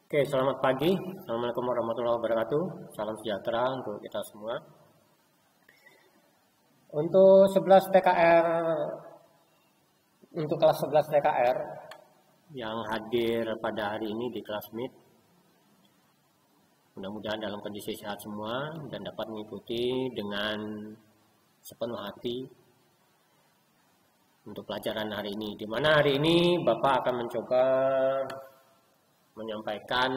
Oke, selamat pagi. Assalamualaikum warahmatullahi wabarakatuh. Salam sejahtera untuk kita semua. Untuk 11 TKR, untuk kelas 11 TKR yang hadir pada hari ini di kelas Meet, mudah-mudahan dalam kondisi sehat semua dan dapat mengikuti dengan sepenuh hati untuk pelajaran hari ini. Di mana hari ini Bapak akan mencoba menyampaikan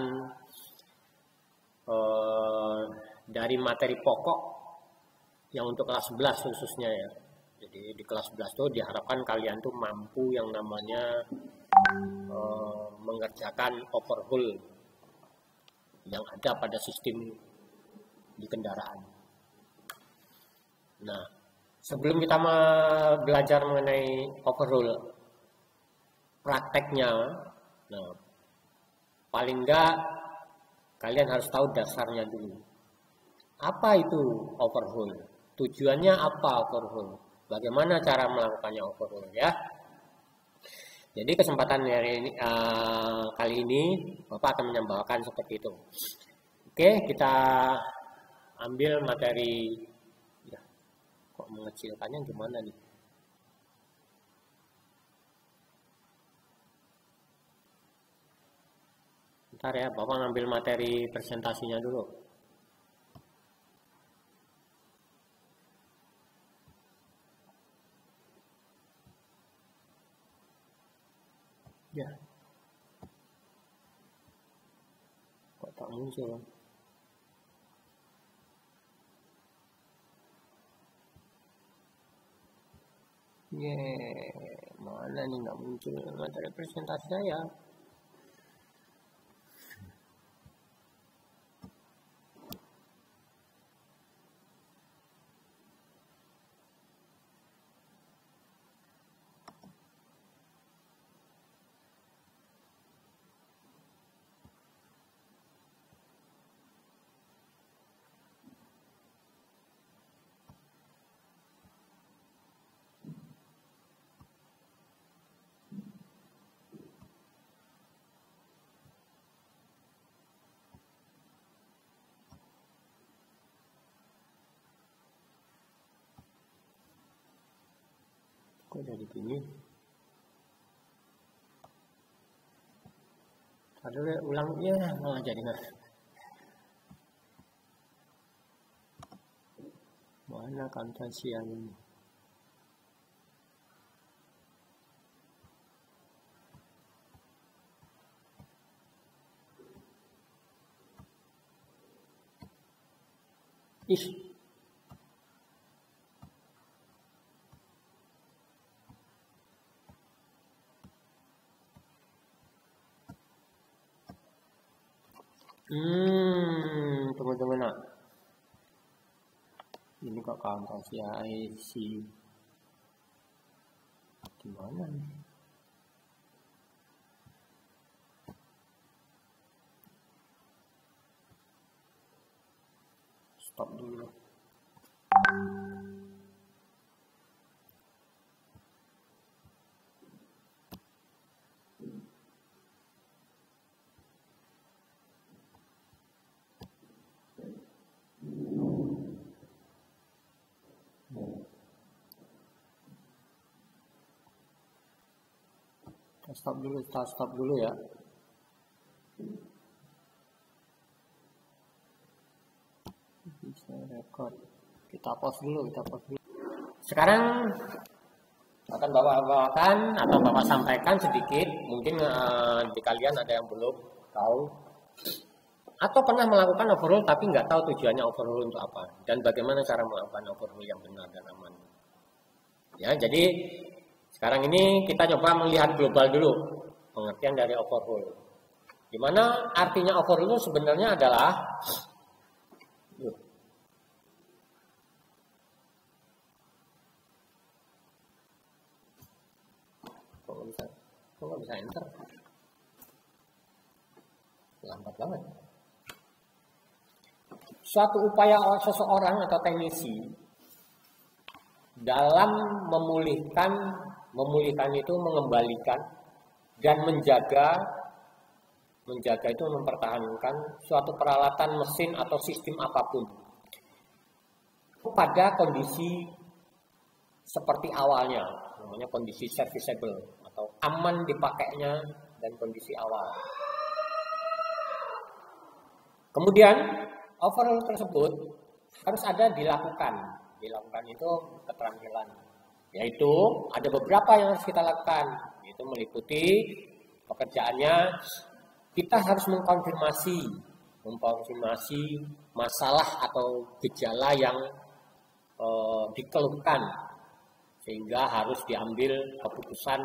dari materi pokok yang untuk kelas 11 khususnya ya. Jadi di kelas 11 itu diharapkan kalian tuh mampu yang namanya mengerjakan overhaul yang ada pada sistem di kendaraan. Nah, sebelum kita belajar mengenai overhaul prakteknya, nah paling enggak kalian harus tahu dasarnya dulu. Apa itu overhaul? Tujuannya apa overhaul? Bagaimana cara melakukannya overhaul ya? Jadi kesempatan kali ini Bapak akan menyampaikan seperti itu. Oke, kita ambil materi. Ya, kok mengecilkannya gimana nih? Bentar ya, Bapak ngambil materi presentasinya dulu. Ya. Kok tak muncul? Mana nih nggak muncul materi presentasi saya? Kok dari sini? Aduh, ulang ya, malah jadi nggak. Mana kantasian ini? Ih. Teman-teman, ini kok kantasi IC gimana nih? Stop dulu. Stop dulu ya. Bisa record. Kita pause dulu. Sekarang akan Bapak bawakan atau Bapak sampaikan sedikit. Mungkin di kalian ada yang belum tahu atau pernah melakukan overhaul tapi nggak tahu tujuannya overhaul untuk apa dan bagaimana cara melakukan overhaul yang benar dan aman. Ya, jadi sekarang ini kita coba melihat global dulu pengertian dari overhaul. Dimana artinya overhaul itu sebenarnya adalah kok nggak bisa enter? Lambat banget. Suatu upaya seseorang atau teknisi dalam memulihkan itu mengembalikan dan menjaga menjaga itu mempertahankan suatu peralatan mesin atau sistem apapun pada kondisi seperti awalnya, namanya kondisi serviceable atau aman dipakainya dan kondisi awal. Kemudian overhaul tersebut harus ada dilakukan itu keterampilan, yaitu ada beberapa yang harus kita lakukan, yaitu meliputi pekerjaannya. Kita harus mengkonfirmasi masalah atau gejala yang dikeluhkan, sehingga harus diambil keputusan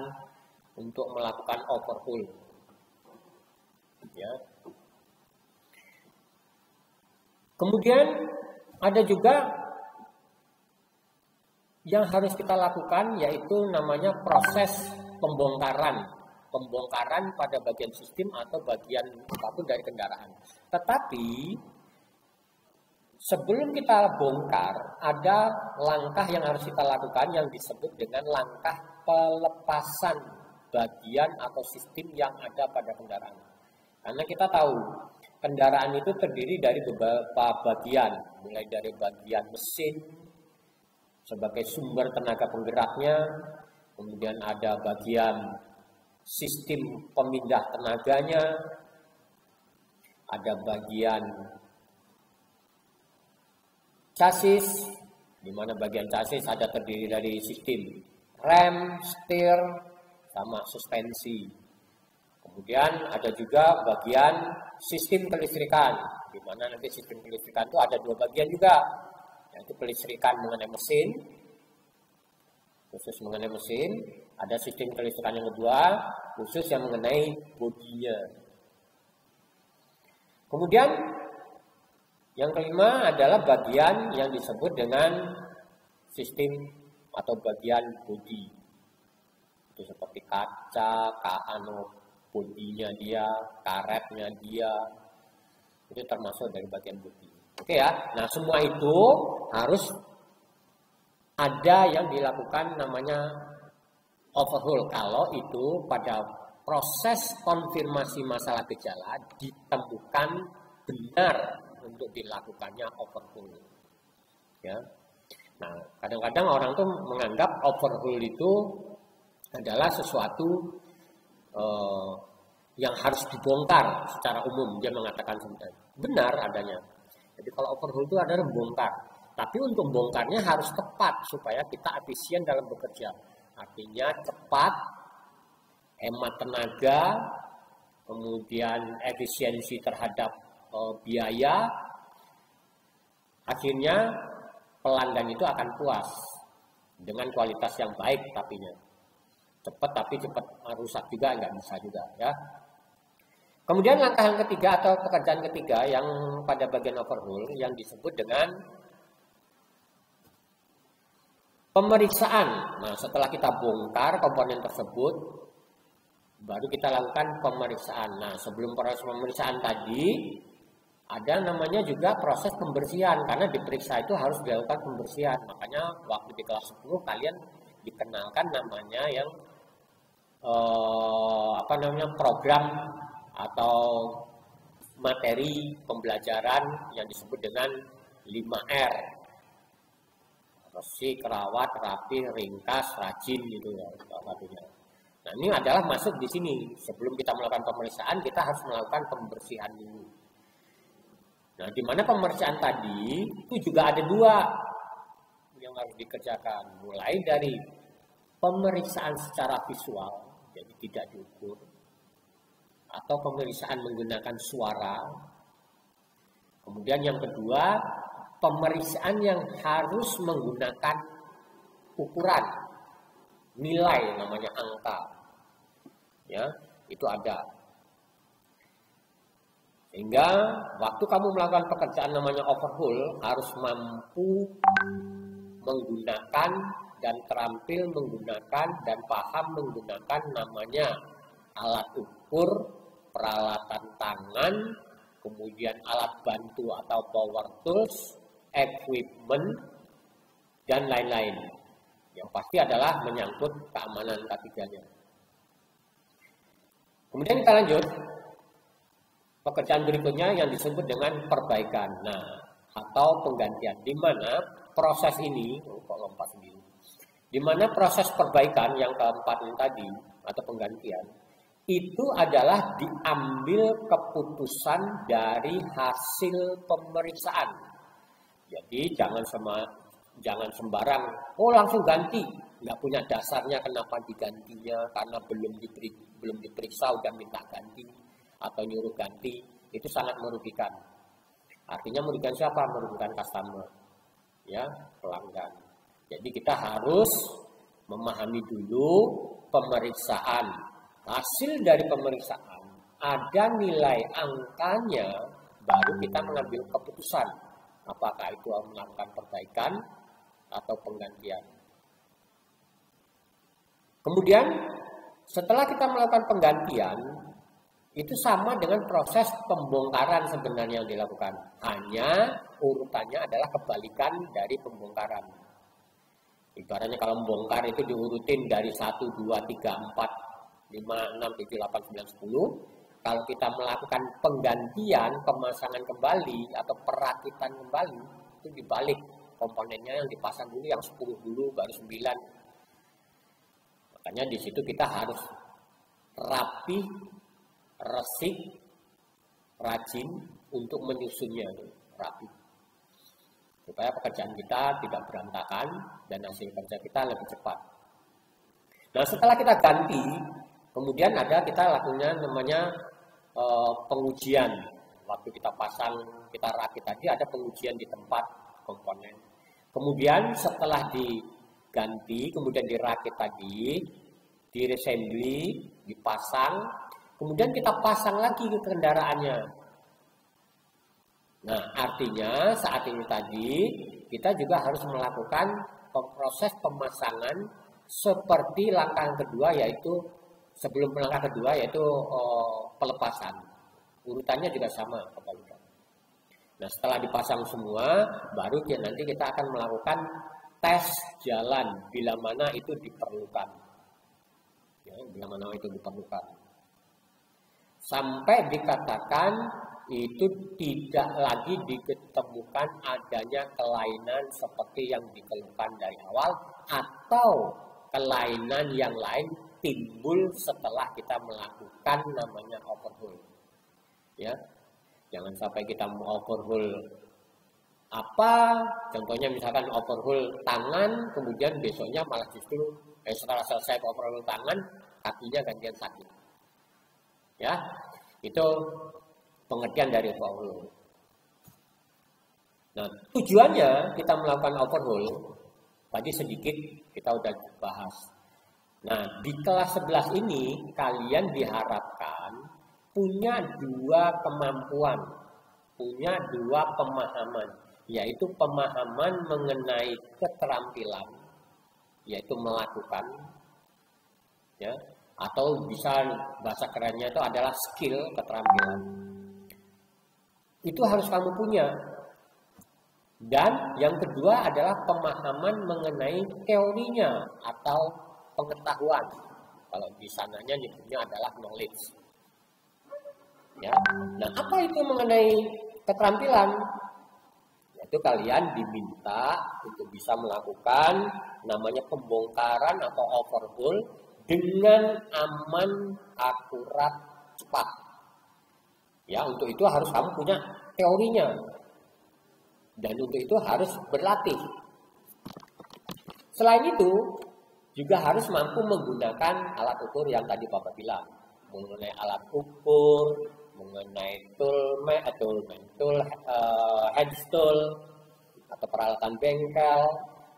untuk melakukan overhaul. Ya. Kemudian ada juga yang harus kita lakukan, yaitu namanya proses pembongkaran pada bagian sistem atau bagian apapun dari kendaraan. Tetapi sebelum kita bongkar, ada langkah yang harus kita lakukan yang disebut dengan langkah pelepasan bagian atau sistem yang ada pada kendaraan. Karena kita tahu kendaraan itu terdiri dari beberapa bagian, mulai dari bagian mesin sebagai sumber tenaga penggeraknya, kemudian ada bagian sistem pemindah tenaganya, ada bagian chassis, di mana bagian chassis ada terdiri dari sistem rem, setir, sama suspensi. Kemudian ada juga bagian sistem kelistrikan, di mana nanti sistem kelistrikan itu ada dua bagian juga, yaitu kelistrikan mengenai mesin, khusus mengenai mesin, ada sistem kelistrikan yang kedua, khusus yang mengenai bodinya. Kemudian yang kelima adalah bagian yang disebut dengan sistem atau bagian bodi. Itu seperti kaca, bodinya dia, karetnya dia, itu termasuk dari bagian bodi. Oke ya, nah semua itu harus ada yang dilakukan namanya overhaul kalau itu pada proses konfirmasi masalah gejala ditemukan benar untuk dilakukannya overhaul. Ya. Nah, kadang-kadang orang tuh menganggap overhaul itu adalah sesuatu yang harus dibongkar secara umum. Dia mengatakan sebenarnya benar adanya. Jadi kalau overhaul itu adalah bongkar. Tapi untuk bongkarnya harus tepat supaya kita efisien dalam bekerja. Artinya cepat, hemat tenaga, kemudian efisiensi terhadap biaya. Akhirnya pelanggan itu akan puas dengan kualitas yang baik tapinya. Cepat tapi cepat rusak juga nggak bisa juga ya. Kemudian langkah yang ketiga atau pekerjaan ketiga yang pada bagian overhaul yang disebut dengan pemeriksaan. Nah, setelah kita bongkar komponen tersebut, baru kita lakukan pemeriksaan. Nah, sebelum proses pemeriksaan tadi, ada namanya juga proses pembersihan. Karena diperiksa itu harus dilakukan pembersihan. Makanya waktu di kelas 10 kalian dikenalkan namanya yang program atau materi pembelajaran yang disebut dengan 5R. Resik, rawat, rapi, ringkas, rajin gitu ya satunya. Nah, ini adalah masuk di sini. Sebelum kita melakukan pemeriksaan, kita harus melakukan pembersihan dulu. Nah, di mana pemeriksaan tadi itu juga ada dua yang harus dikerjakan. Mulai dari pemeriksaan secara visual, jadi tidak diukur, atau pemeriksaan menggunakan suara. Kemudian yang kedua, pemeriksaan yang harus menggunakan ukuran, nilai namanya angka. Ya, itu ada. Sehingga waktu kamu melakukan pekerjaan namanya overhaul harus mampu menggunakan dan terampil menggunakan dan paham menggunakan namanya alat ukur, peralatan tangan, kemudian alat bantu atau power tools, equipment, dan lain-lain. Yang pasti adalah menyangkut keamanan ketiganya. Kemudian kita lanjut. pekerjaan berikutnya yang disebut dengan perbaikan. Nah, atau penggantian, di mana proses ini, kok lompat sendiri, di mana proses perbaikan yang keempat ini tadi atau penggantian itu adalah diambil keputusan dari hasil pemeriksaan. Jadi jangan sembarang, oh langsung ganti, nggak punya dasarnya kenapa digantinya, karena belum diperiksa udah minta ganti atau nyuruh ganti, itu sangat merugikan. Artinya merugikan siapa? Merugikan customer, ya, pelanggan. Jadi kita harus memahami dulu pemeriksaan. Hasil dari pemeriksaan ada nilai angkanya, baru kita mengambil keputusan apakah itu melakukan perbaikan atau penggantian. Kemudian setelah kita melakukan penggantian, itu sama dengan proses pembongkaran sebenarnya yang dilakukan. Hanya urutannya adalah kebalikan dari pembongkaran. Ibaratnya kalau membongkar itu diurutin dari 1, 2, 3, 4, 5, 6, 7, 8, 9, 10. Kalau kita melakukan penggantian, pemasangan kembali atau perakitan kembali, itu dibalik. Komponennya yang dipasang dulu yang 10 dulu, baru 9. Makanya di situ kita harus rapi, resik, rajin untuk menyusunnya, rapi. Supaya pekerjaan kita tidak berantakan dan hasil kerja kita lebih cepat. Nah, setelah kita ganti, kemudian kita lakukan namanya pengujian. Waktu kita pasang, kita rakit tadi ada pengujian di tempat komponen. Kemudian setelah diganti, kemudian dirakit tadi, diresembli, dipasang, kemudian kita pasang lagi ke kendaraannya. Nah, artinya saat ini tadi kita juga harus melakukan proses pemasangan seperti langkah kedua, yaitu sebelum langkah kedua, yaitu pelepasan. Urutannya juga sama, kebalikan. Nah, setelah dipasang semua, baru nanti kita akan melakukan tes jalan bila mana itu diperlukan. Ya, bila mana itu diperlukan. Sampai dikatakan itu tidak lagi ditemukan adanya kelainan seperti yang dikeluhkan dari awal, atau kelainan yang lain timbul setelah kita melakukan namanya overhaul. Ya, jangan sampai kita mau overhaul apa, contohnya misalkan overhaul tangan, kemudian besoknya malah justru setelah selesai overhaul tangan, kakinya gantian sakit. Ya, itu pengertian dari overhaul. Nah, tujuannya kita melakukan overhaul tadi sedikit kita udah bahas. Nah, di kelas 11 ini kalian diharapkan punya 2 kemampuan, punya 2 pemahaman, yaitu pemahaman mengenai keterampilan, yaitu melakukan, ya, atau bisa bahasa kerennya itu adalah skill, keterampilan. Itu harus kamu punya. Dan yang kedua adalah pemahaman mengenai teorinya atau pengetahuan. Kalau di sananya nyebutnya adalah knowledge. Ya. Nah, apa itu mengenai keterampilan? Yaitu kalian diminta untuk bisa melakukan namanya pembongkaran atau overhaul dengan aman, akurat, cepat. Ya, untuk itu harus kamu punya teorinya. Dan untuk itu harus berlatih. Selain itu, juga harus mampu menggunakan alat ukur yang tadi Bapak bilang. Mengenai alat ukur, mengenai hand tool, atau peralatan bengkel,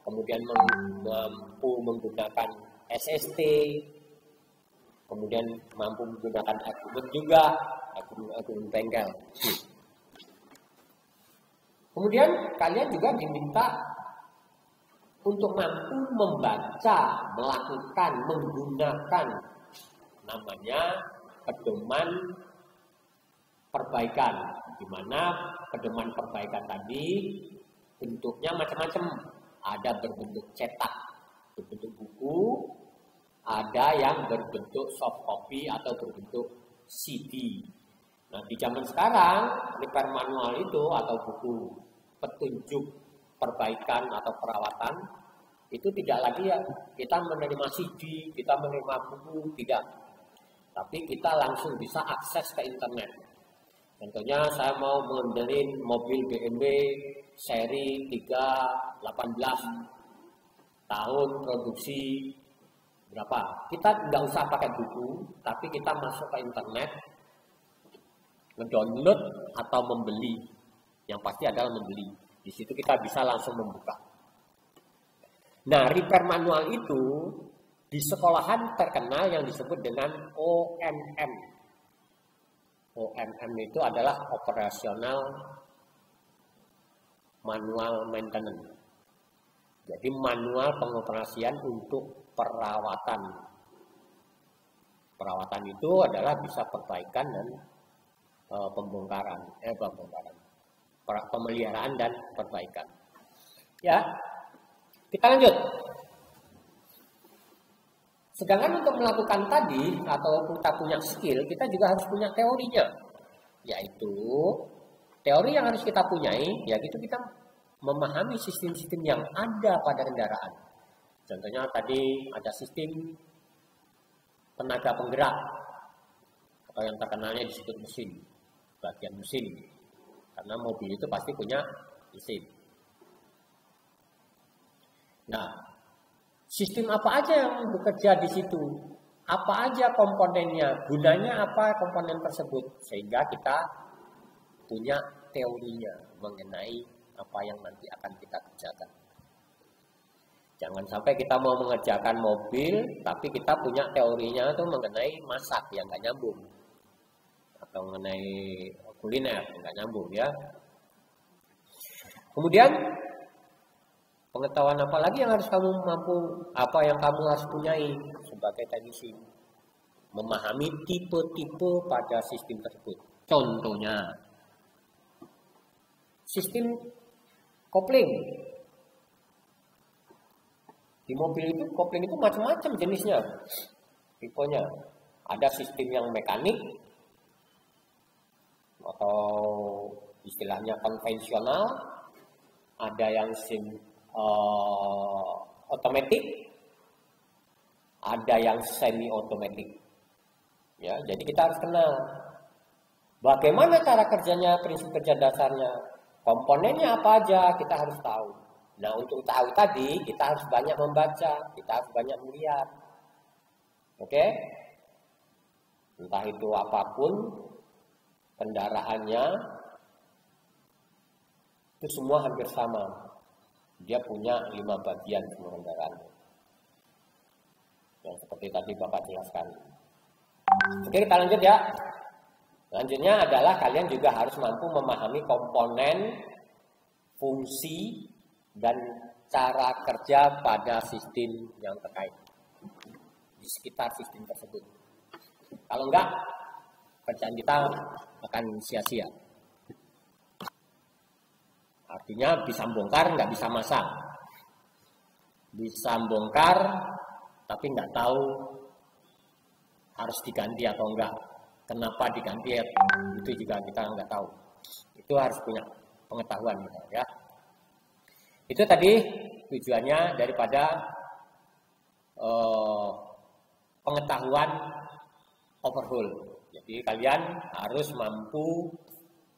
kemudian mampu menggunakan SST, kemudian mampu menggunakan argumen juga, argumen bengkel. Kemudian kalian juga diminta untuk mampu membaca, melakukan, menggunakan namanya pedoman perbaikan, di mana pedoman perbaikan tadi bentuknya macam-macam. Ada berbentuk cetak, berbentuk buku, ada yang berbentuk soft copy atau berbentuk CD. Nah, di zaman sekarang, repair manual itu atau buku petunjuk perbaikan atau perawatan itu tidak lagi ya kita menerima CD, kita menerima buku, tidak. Tapi kita langsung bisa akses ke internet. Contohnya saya mau mengendarin mobil BMW seri 318 tahun produksi berapa. Kita nggak usah pakai buku, tapi kita masuk ke internet, ngedownload atau membeli. Yang pasti adalah membeli. Di situ kita bisa langsung membuka. Nah, repair manual itu di sekolahan terkenal yang disebut dengan OMM. OMM itu adalah operasional manual maintenance. Jadi manual pengoperasian untuk perawatan. Perawatan itu adalah bisa perbaikan dan pemeliharaan dan perbaikan. Ya, kita lanjut. Sedangkan untuk melakukan tadi atau kita punya skill, kita juga harus punya teorinya. Yaitu teori yang harus kita punyai, yaitu kita memahami sistem-sistem yang ada pada kendaraan. Contohnya tadi ada sistem tenaga penggerak atau yang terkenalnya disebut mesin, bagian mesin. Karena mobil itu pasti punya mesin. Nah, sistem apa aja yang bekerja di situ? Apa aja komponennya? Gunanya apa komponen tersebut? Sehingga kita punya teorinya mengenai apa yang nanti akan kita kerjakan. Jangan sampai kita mau mengerjakan mobil, tapi kita punya teorinya itu mengenai masak yang nggak nyambung. Atau mengenai kuliner yang nggak nyambung ya. Kemudian pengetahuan apa lagi yang harus kamu mampu, apa yang kamu harus punyai sebagai teknisi? Memahami tipe-tipe pada sistem tersebut. Contohnya, sistem kopling. Di mobil itu kopling itu macam-macam jenisnya, tipenya. Ada sistem yang mekanik atau istilahnya konvensional, ada yang otomatis, ada yang semi otomatis. Ya, jadi kita harus kenal bagaimana cara kerjanya, prinsip kerja dasarnya, komponennya apa aja kita harus tahu. Nah, untuk tahu tadi kita harus banyak membaca, kita harus banyak melihat. Oke? Entah itu apapun kendaraannya, itu semua hampir sama. Dia punya 5 bagian semua kendaraan. Yang seperti tadi Bapak jelaskan. Oke, kita lanjut ya. Selanjutnya adalah kalian juga harus mampu memahami komponen, fungsi, dan cara kerja pada sistem yang terkait di sekitar sistem tersebut. Kalau enggak, kerjaan kita akan sia-sia. Artinya bisa bongkar, nggak bisa masang. Bisa bongkar, tapi nggak tahu harus diganti atau enggak. Kenapa diganti, itu juga kita nggak tahu. Itu harus punya pengetahuan ya. Itu tadi tujuannya daripada pengetahuan overhaul. Jadi kalian harus mampu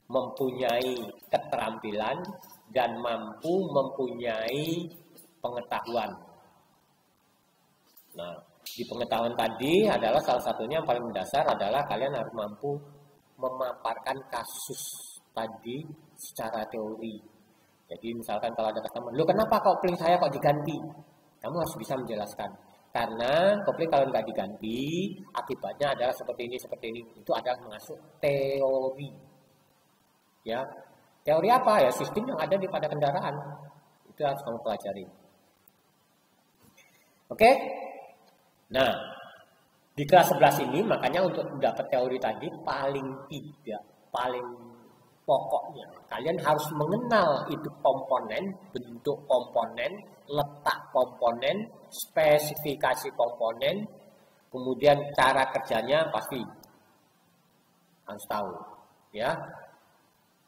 mempunyai keterampilan dan mampu mempunyai pengetahuan. Nah, di pengetahuan tadi adalah salah satunya yang paling mendasar adalah kalian harus mampu memaparkan kasus tadi secara teori. Jadi misalkan kalau ada customer, "Loh, kenapa kopling saya kok diganti?" Kamu harus bisa menjelaskan. Karena kopling kalau nggak diganti, akibatnya adalah seperti ini, seperti ini. Itu adalah masuk teori. Ya, teori apa ya? Sistem yang ada di pada kendaraan. Itu harus kamu pelajari. Oke? Nah, di kelas 11 ini makanya untuk mendapat teori tadi paling pokoknya kalian harus mengenal itu komponen, bentuk komponen, letak komponen, spesifikasi komponen, kemudian cara kerjanya pasti harus tahu. Ya.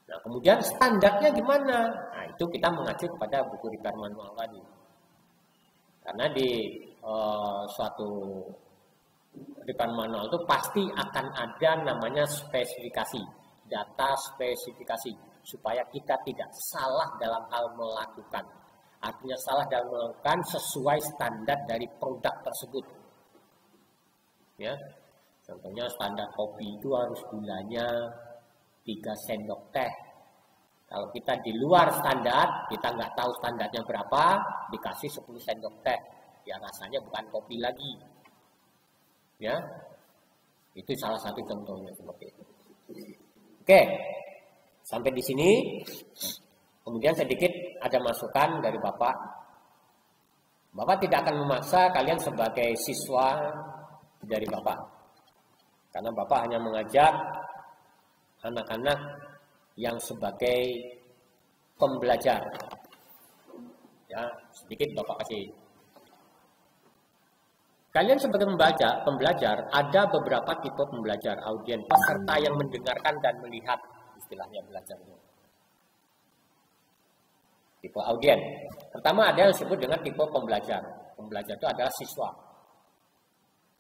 Nah, kemudian standarnya gimana? Nah, itu kita mengacu kepada buku repair manual tadi. Karena di suatu repair manual itu pasti akan ada namanya spesifikasi, data spesifikasi, supaya kita tidak salah dalam hal melakukan. Artinya salah dalam melakukan sesuai standar dari produk tersebut. Ya. Contohnya standar kopi itu harus gulanya 3 sendok teh. Kalau kita di luar standar, kita nggak tahu standarnya berapa, dikasih 10 sendok teh. Ya rasanya bukan kopi lagi. Ya. Itu salah satu contohnya seperti itu. Oke. Sampai di sini. Kemudian sedikit ada masukan dari Bapak. Bapak tidak akan memaksa kalian sebagai siswa dari Bapak. Karena Bapak hanya mengajak anak-anak yang sebagai pembelajar. Ya, sedikit Bapak kasih. Kalian sebagai pembelajar, ada beberapa tipe pembelajar, audien, peserta yang mendengarkan dan melihat, istilahnya belajarnya. Tipe audien. Pertama ada yang disebut dengan tipe pembelajar. Pembelajar itu adalah siswa.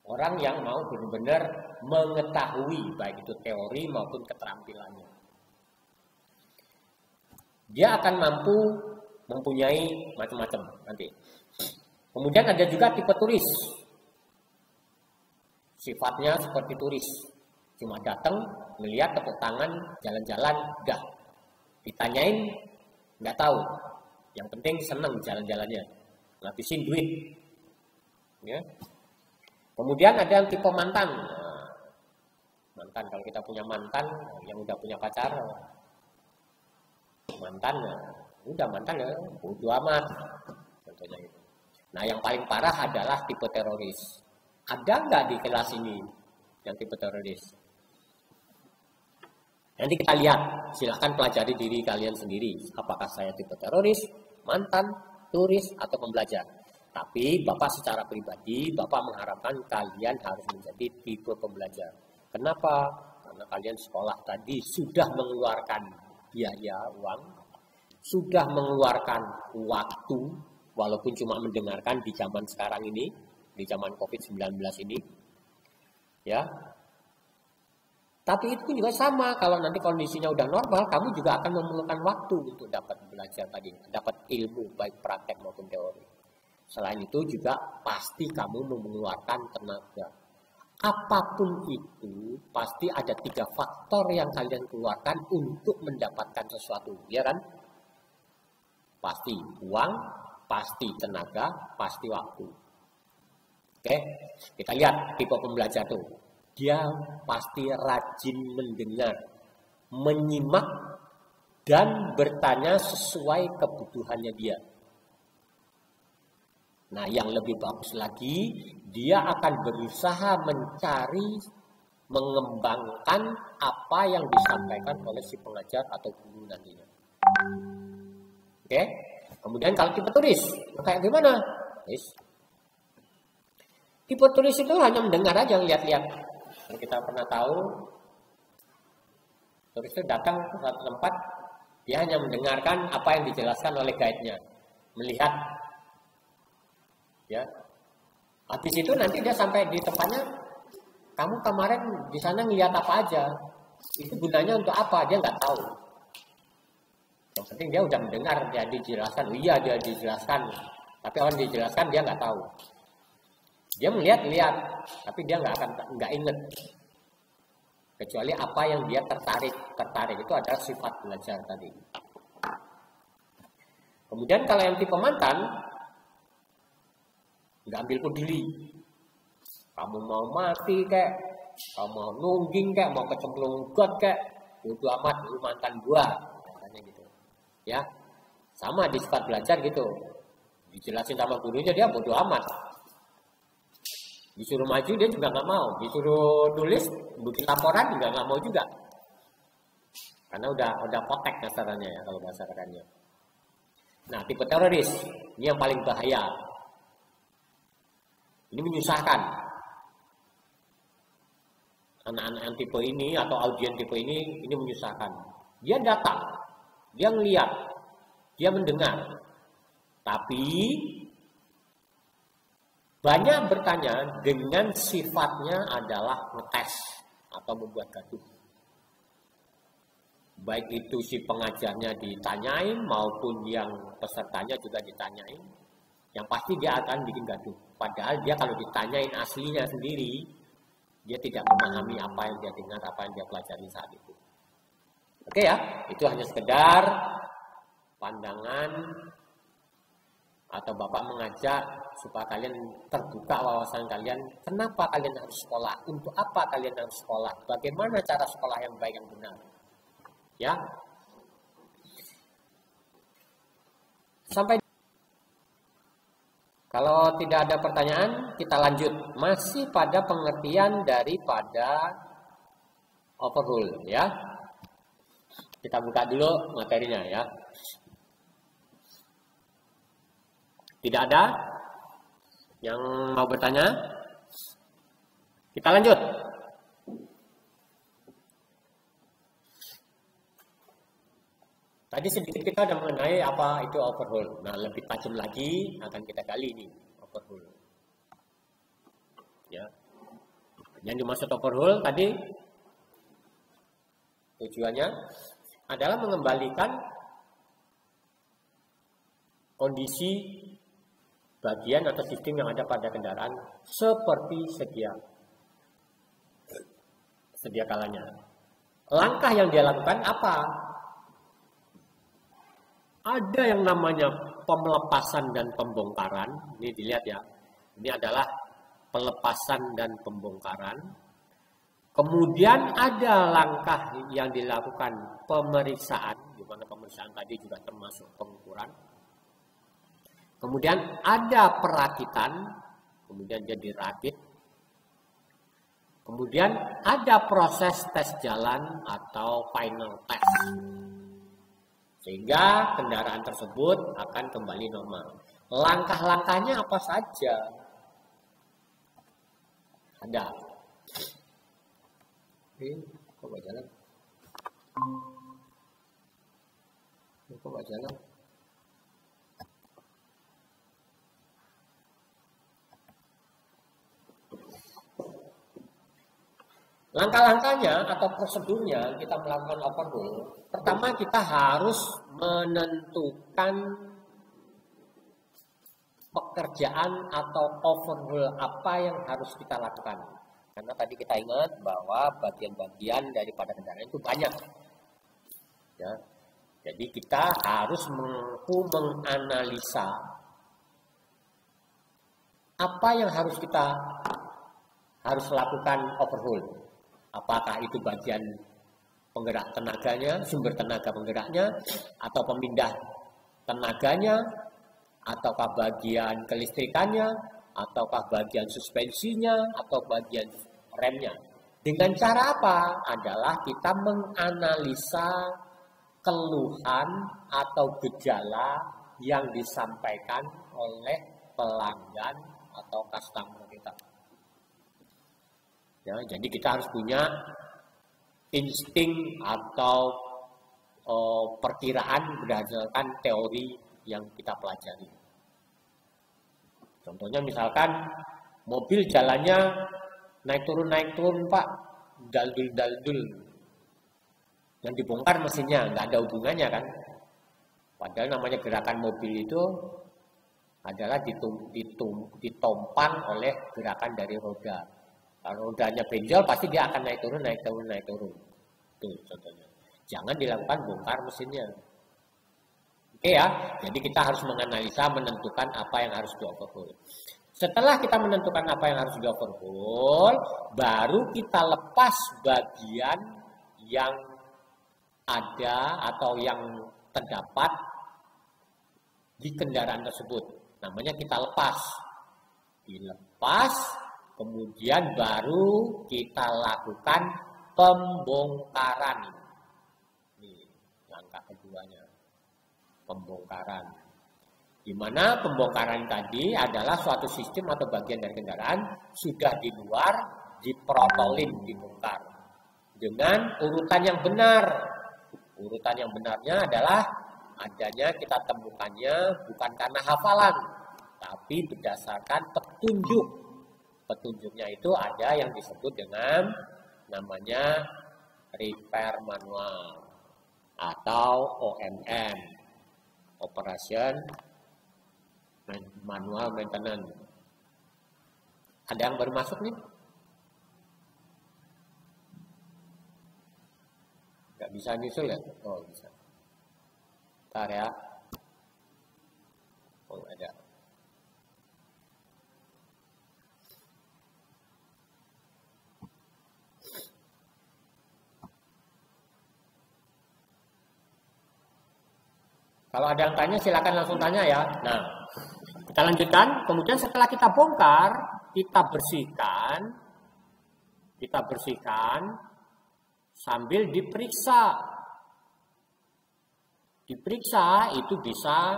Orang yang mau benar-benar mengetahui baik itu teori maupun keterampilannya. Dia akan mampu mempunyai macam-macam nanti. Kemudian ada juga tipe turis. Sifatnya seperti turis. Cuma datang, melihat, tepuk tangan, jalan-jalan, dah. Ditanyain, nggak tahu. Yang penting senang jalan-jalannya, ngabisin duit. Ya. Kemudian ada yang tipe mantan. Nah, mantan, kalau kita punya mantan yang udah punya pacar, mantan, udah mantan ya, bodo amat. Contohnya itu. Nah, yang paling parah adalah tipe teroris. Ada nggak di kelas ini yang tipe teroris? Nanti kita lihat, silahkan pelajari diri kalian sendiri. Apakah saya tipe teroris, mantan, turis, atau pembelajar. Tapi Bapak secara pribadi, Bapak mengharapkan kalian harus menjadi tipe pembelajar. Kenapa? Karena kalian sekolah tadi sudah mengeluarkan biaya uang, sudah mengeluarkan waktu, walaupun cuma mendengarkan di zaman sekarang ini, di zaman COVID-19 ini. Ya. Tapi itu juga sama, kalau nanti kondisinya udah normal, kamu juga akan memerlukan waktu untuk dapat belajar tadi, dapat ilmu, baik praktek maupun teori. Selain itu juga pasti kamu mengeluarkan tenaga. Apapun itu, pasti ada 3 faktor yang kalian keluarkan untuk mendapatkan sesuatu, ya kan? Pasti uang, pasti tenaga, pasti waktu. Oke, kita lihat tipe pembelajar tuh. Dia pasti rajin mendengar, menyimak, dan bertanya sesuai kebutuhannya dia. Nah, yang lebih bagus lagi, dia akan berusaha mencari, mengembangkan apa yang disampaikan oleh si pengajar atau guru nantinya. Oke, kemudian kalau tipe turis, kayak gimana? Tipe turis itu hanya mendengar aja, lihat-lihat. Kita pernah tahu, turis itu datang ke suatu tempat, dia hanya mendengarkan apa yang dijelaskan oleh guide-nya, melihat, ya. Habis itu nanti dia sampai di tempatnya, kamu kemarin di sana ngelihat apa aja, itu gunanya untuk apa, dia nggak tahu. Yang penting dia udah mendengar, dia dijelaskan, iya dia dijelaskan, tapi orang dijelaskan dia nggak tahu. Dia melihat, tapi dia nggak inget. Kecuali apa yang dia tertarik itu adalah sifat belajar tadi. Kemudian kalau yang tipe mantan, nggak ambil peduli. Kamu mau mati kek, kamu mau nungging kek, mau kecemplung got kek, bodo amat, lu mantan gua, katanya gitu. Ya, sama di sifat belajar gitu. Dijelasin sama gurunya dia bodo amat. Disuruh maju dia juga nggak mau, disuruh tulis, bikin laporan juga nggak mau juga, karena udah potek kasarannya ya kalau bahasa kerennya. Nah, tipe teroris ini yang paling bahaya, ini menyusahkan. anak-anak yang tipe ini atau audien tipe ini menyusahkan. Dia datang, dia ngeliat, dia mendengar, tapi banyak bertanya dengan sifatnya adalah ngetes atau membuat gaduh. Baik itu si pengajarnya ditanyain maupun yang pesertanya juga ditanyain. Yang pasti dia akan bikin gaduh. Padahal dia kalau ditanyain aslinya sendiri, dia tidak memahami apa yang dia dengar, apa yang dia pelajari saat itu. Oke ya, itu hanya sekedar pandangan atau Bapak mengajak supaya kalian terbuka wawasan kalian. Kenapa kalian harus sekolah? Untuk apa kalian harus sekolah? Bagaimana cara sekolah yang baik yang benar? Ya. Sampai kalau tidak ada pertanyaan, kita lanjut. Masih pada pengertian daripada overhaul ya. Kita buka dulu materinya ya. Tidak ada yang mau bertanya? Kita lanjut. Tadi sedikit kita sudah mengenai apa itu overhaul. Nah, lebih tajam lagi akan kita gali ini overhaul. Ya. Yang dimaksud overhaul tadi tujuannya adalah mengembalikan kondisi bagian atau sistem yang ada pada kendaraan seperti sedia kalanya. Langkah yang dia lakukan apa? Ada yang namanya pemelepasan dan pembongkaran. Ini dilihat ya. Ini adalah pelepasan dan pembongkaran. Kemudian ada langkah yang dilakukan pemeriksaan, di mana pemeriksaan tadi juga termasuk pengukuran. Kemudian ada perakitan, kemudian jadi rakit. Kemudian ada proses tes jalan atau final test. Sehingga kendaraan tersebut akan kembali normal. Langkah-langkahnya apa saja? Ada. Kok gak jalan? Kok gak jalan? Langkah-langkahnya atau prosedurnya kita melakukan overhaul. Pertama kita harus menentukan pekerjaan atau overhaul apa yang harus kita lakukan. Karena tadi kita ingat bahwa bagian-bagian daripada kendaraan itu banyak. Ya. Jadi kita harus mampu menganalisa apa yang harus kita lakukan overhaul. Apakah itu bagian penggerak tenaganya, sumber tenaga penggeraknya, atau pemindah tenaganya, ataukah bagian kelistrikannya, ataukah bagian suspensinya, atau bagian remnya. Dengan cara apa? Adalah kita menganalisa keluhan atau gejala yang disampaikan oleh pelanggan atau customer kita. Ya, jadi kita harus punya insting atau perkiraan berdasarkan teori yang kita pelajari. Contohnya misalkan mobil jalannya naik turun Pak, daldul. Yang dibongkar mesinnya, nggak ada hubungannya kan. Padahal namanya gerakan mobil itu adalah ditompang oleh gerakan dari roda. Kalau rodanya benjol pasti dia akan naik turun. Itu contohnya. Jangan dilakukan bongkar mesinnya. Oke ya, jadi kita harus menganalisa, menentukan apa yang harus di-overhaul. Setelah kita menentukan apa yang harus di-overhaul, baru kita lepas bagian yang ada atau yang terdapat di kendaraan tersebut. Namanya kita lepas. Dilepas. Kemudian baru kita lakukan pembongkaran. Ini langkah keduanya. Pembongkaran. Di mana pembongkaran tadi adalah suatu sistem atau bagian dari kendaraan sudah di luar, diprotolin, dibongkar dengan urutan yang benar. Urutan yang benarnya adalah adanya kita temukannya bukan karena hafalan, tapi berdasarkan petunjuk. Petunjuknya itu ada yang disebut dengan namanya repair manual atau OMM, Operation Manual Maintenance. Ada yang baru masuk nih? Gak bisa nyusul ya? Oh bisa. Bentar ya. Oh ada. Kalau ada yang tanya silakan langsung tanya ya. Nah, kita lanjutkan. Kemudian setelah kita bongkar, kita bersihkan sambil diperiksa. Diperiksa itu bisa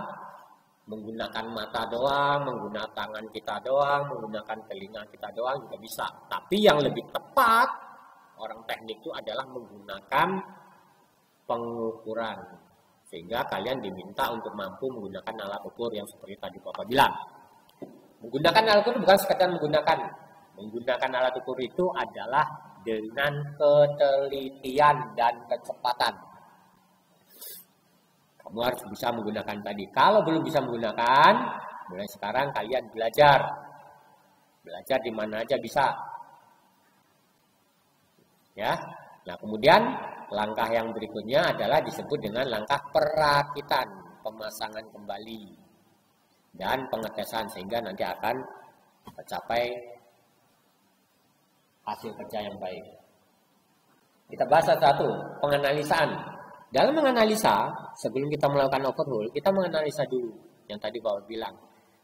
menggunakan mata doang, menggunakan tangan kita doang, menggunakan telinga kita doang juga bisa. Tapi yang lebih tepat orang teknik itu adalah menggunakan pengukuran. Sehingga kalian diminta untuk mampu menggunakan alat ukur yang seperti tadi Bapak bilang. Menggunakan alat ukur bukan sekedar menggunakan. Menggunakan alat ukur itu adalah dengan ketelitian dan kecepatan. Kamu harus bisa menggunakan tadi. Kalau belum bisa menggunakan, mulai sekarang kalian belajar. Belajar di mana aja bisa. Ya. Nah, kemudian langkah yang berikutnya adalah disebut dengan langkah perakitan, pemasangan kembali, dan pengetesan sehingga nanti akan tercapai hasil kerja yang baik. Kita bahas satu-satu, penganalisaan. Dalam menganalisa, sebelum kita melakukan overhaul, kita menganalisa dulu yang tadi Bapak bilang.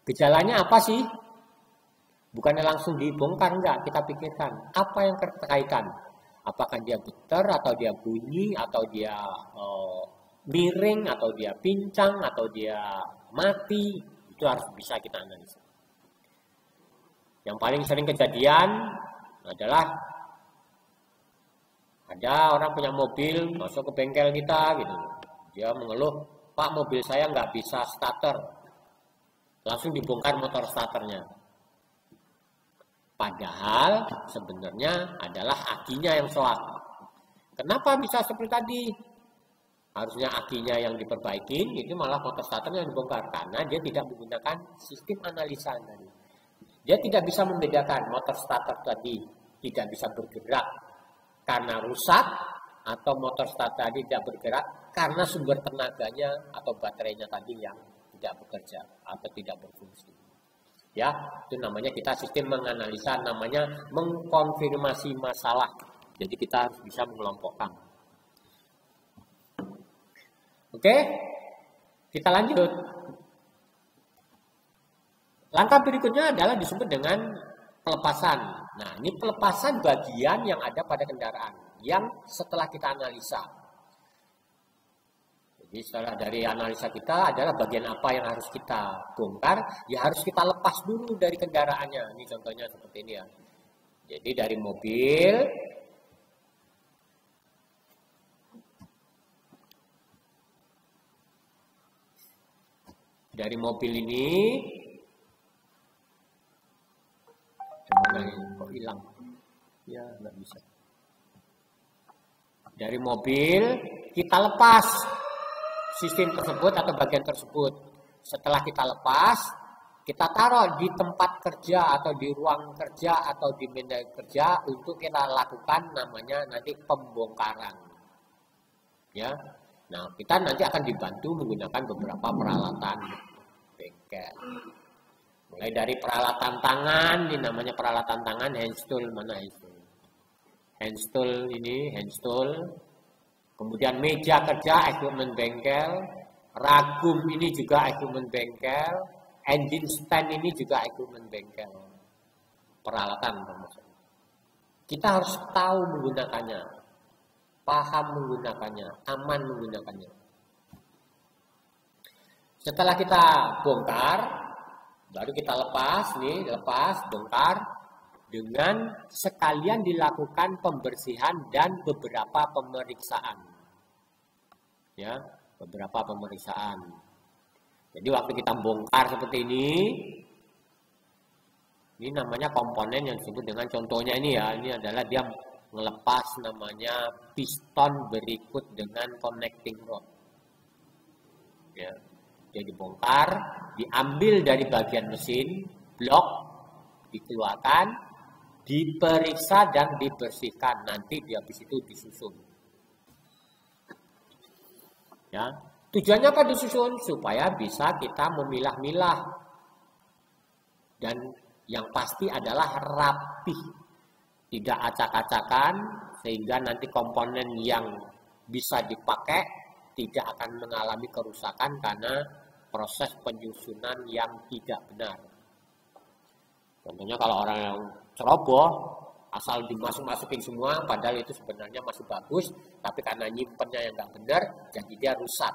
Gejalanya apa sih? Bukannya langsung dibongkar, enggak. Kita pikirkan apa yang terkaitan. Apakah dia getar, atau dia bunyi, atau dia miring, atau dia pincang, atau dia mati. Itu harus bisa kita analisa. Yang paling sering kejadian adalah ada orang punya mobil masuk ke bengkel kita gitu. Dia mengeluh, Pak, mobil saya nggak bisa starter. Langsung dibongkar motor starternya. Padahal sebenarnya adalah akinya yang soak. Kenapa bisa seperti tadi? Harusnya akinya yang diperbaiki, itu malah motor starternya yang dibongkar. Karena dia tidak menggunakan sistem analisa tadi. Dia tidak bisa membedakan motor starter tadi tidak bisa bergerak karena rusak, atau motor starter tadi tidak bergerak karena sumber tenaganya atau baterainya tadi yang tidak bekerja atau tidak berfungsi. Ya, itu namanya kita sistem menganalisa, namanya mengkonfirmasi masalah. Jadi kita harus bisa mengelompokkan. Oke, kita lanjut. Langkah berikutnya adalah disebut dengan pelepasan. Nah, ini pelepasan bagian yang ada pada kendaraan yang setelah kita analisa. Jadi setelah dari analisa kita adalah bagian apa yang harus kita bongkar, ya harus kita lepas dulu dari kendaraannya. Ini contohnya seperti ini ya. Jadi dari mobil, ini, kok hilang? Ya nggak bisa. Dari mobil kita lepas sistem tersebut atau bagian tersebut. Setelah kita lepas, kita taruh di tempat kerja atau di ruang kerja atau di meja kerja untuk kita lakukan namanya nanti pembongkaran. Ya. Nah, kita nanti akan dibantu menggunakan beberapa peralatan bengkel. Mulai dari peralatan tangan, ini namanya peralatan tangan, hand tool, mana hand tool? Hand tool ini, hand tool. Kemudian meja kerja, equipment bengkel. Ragum ini juga equipment bengkel. Engine stand ini juga equipment bengkel. Peralatan termasuk. Kita harus tahu menggunakannya. Paham menggunakannya. Aman menggunakannya. Setelah kita bongkar, baru kita lepas, nih, lepas, bongkar. dengan sekalian dilakukan pembersihan dan beberapa pemeriksaan. Ya, beberapa pemeriksaan. Jadi waktu kita bongkar seperti ini namanya komponen yang disebut dengan, contohnya ini ya, ini adalah dia melepas namanya piston berikut dengan connecting rod. Ya, dia dibongkar, diambil dari bagian mesin, blok, dikeluarkan, diperiksa dan dibersihkan. Nanti di habis itu disusun. Ya, tujuannya apa disusun? Supaya bisa kita memilah-milah. Dan yang pasti adalah rapih. Tidak acak-acakan, sehingga nanti komponen yang bisa dipakai tidak akan mengalami kerusakan karena proses penyusunan yang tidak benar. Contohnya kalau orang yang ceroboh, asal dimasuk-masukin semua, padahal itu sebenarnya masih bagus, tapi karena nyimpennya yang nggak benar, jadi dia rusak.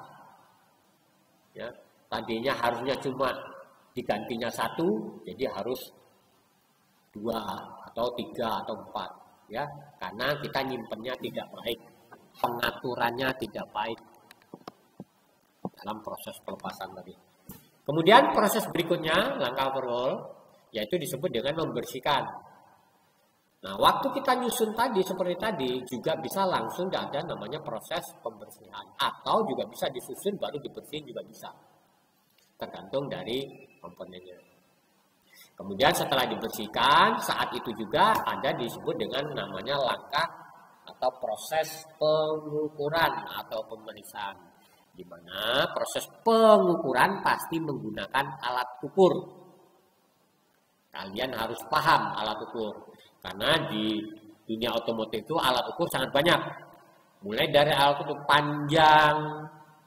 Ya, tadinya harusnya cuma digantinya 1, jadi harus 2 atau 3 atau 4, ya, karena kita nyimpennya tidak baik, pengaturannya tidak baik dalam proses pelepasan tadi. Kemudian proses berikutnya, langkah overhaul, yaitu disebut dengan membersihkan. Nah, waktu kita nyusun tadi seperti tadi juga bisa langsung ada namanya proses pembersihan, atau juga bisa disusun baru dibersihin juga bisa, tergantung dari komponennya. Kemudian setelah dibersihkan, saat itu juga ada disebut dengan namanya langkah atau proses pengukuran atau pemeriksaan, di mana proses pengukuran pasti menggunakan alat ukur. Kalian harus paham alat ukur, karena di dunia otomotif itu alat ukur sangat banyak. Mulai dari alat ukur panjang,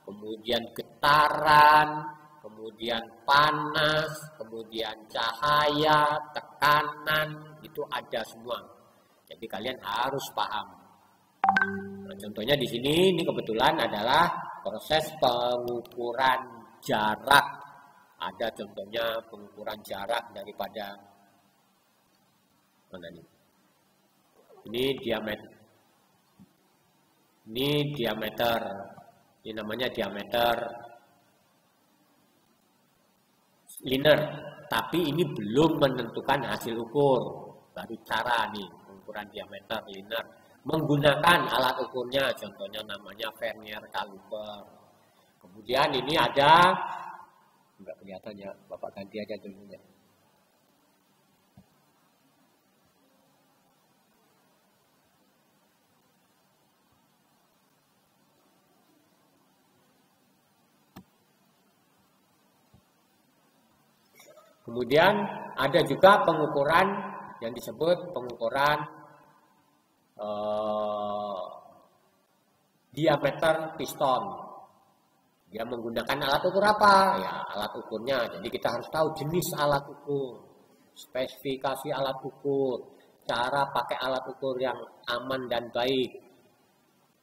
kemudian getaran, kemudian panas, kemudian cahaya, tekanan, itu ada semua. Jadi kalian harus paham. Nah, contohnya di sini, ini kebetulan adalah proses pengukuran jarak. Ada contohnya pengukuran jarak daripada mana nih? Ini diameter. Ini diameter. Ini namanya diameter linear, tapi ini belum menentukan hasil ukur. Baru cara nih pengukuran diameter linear menggunakan alat ukurnya, contohnya namanya vernier caliper. Kemudian ini ada, enggak kelihatan ya, Bapak ganti aja dulu ya. Kemudian ada juga pengukuran yang disebut pengukuran diameter piston. Dia menggunakan alat ukur apa? Ya, alat ukurnya. Jadi kita harus tahu jenis alat ukur, spesifikasi alat ukur, cara pakai alat ukur yang aman dan baik,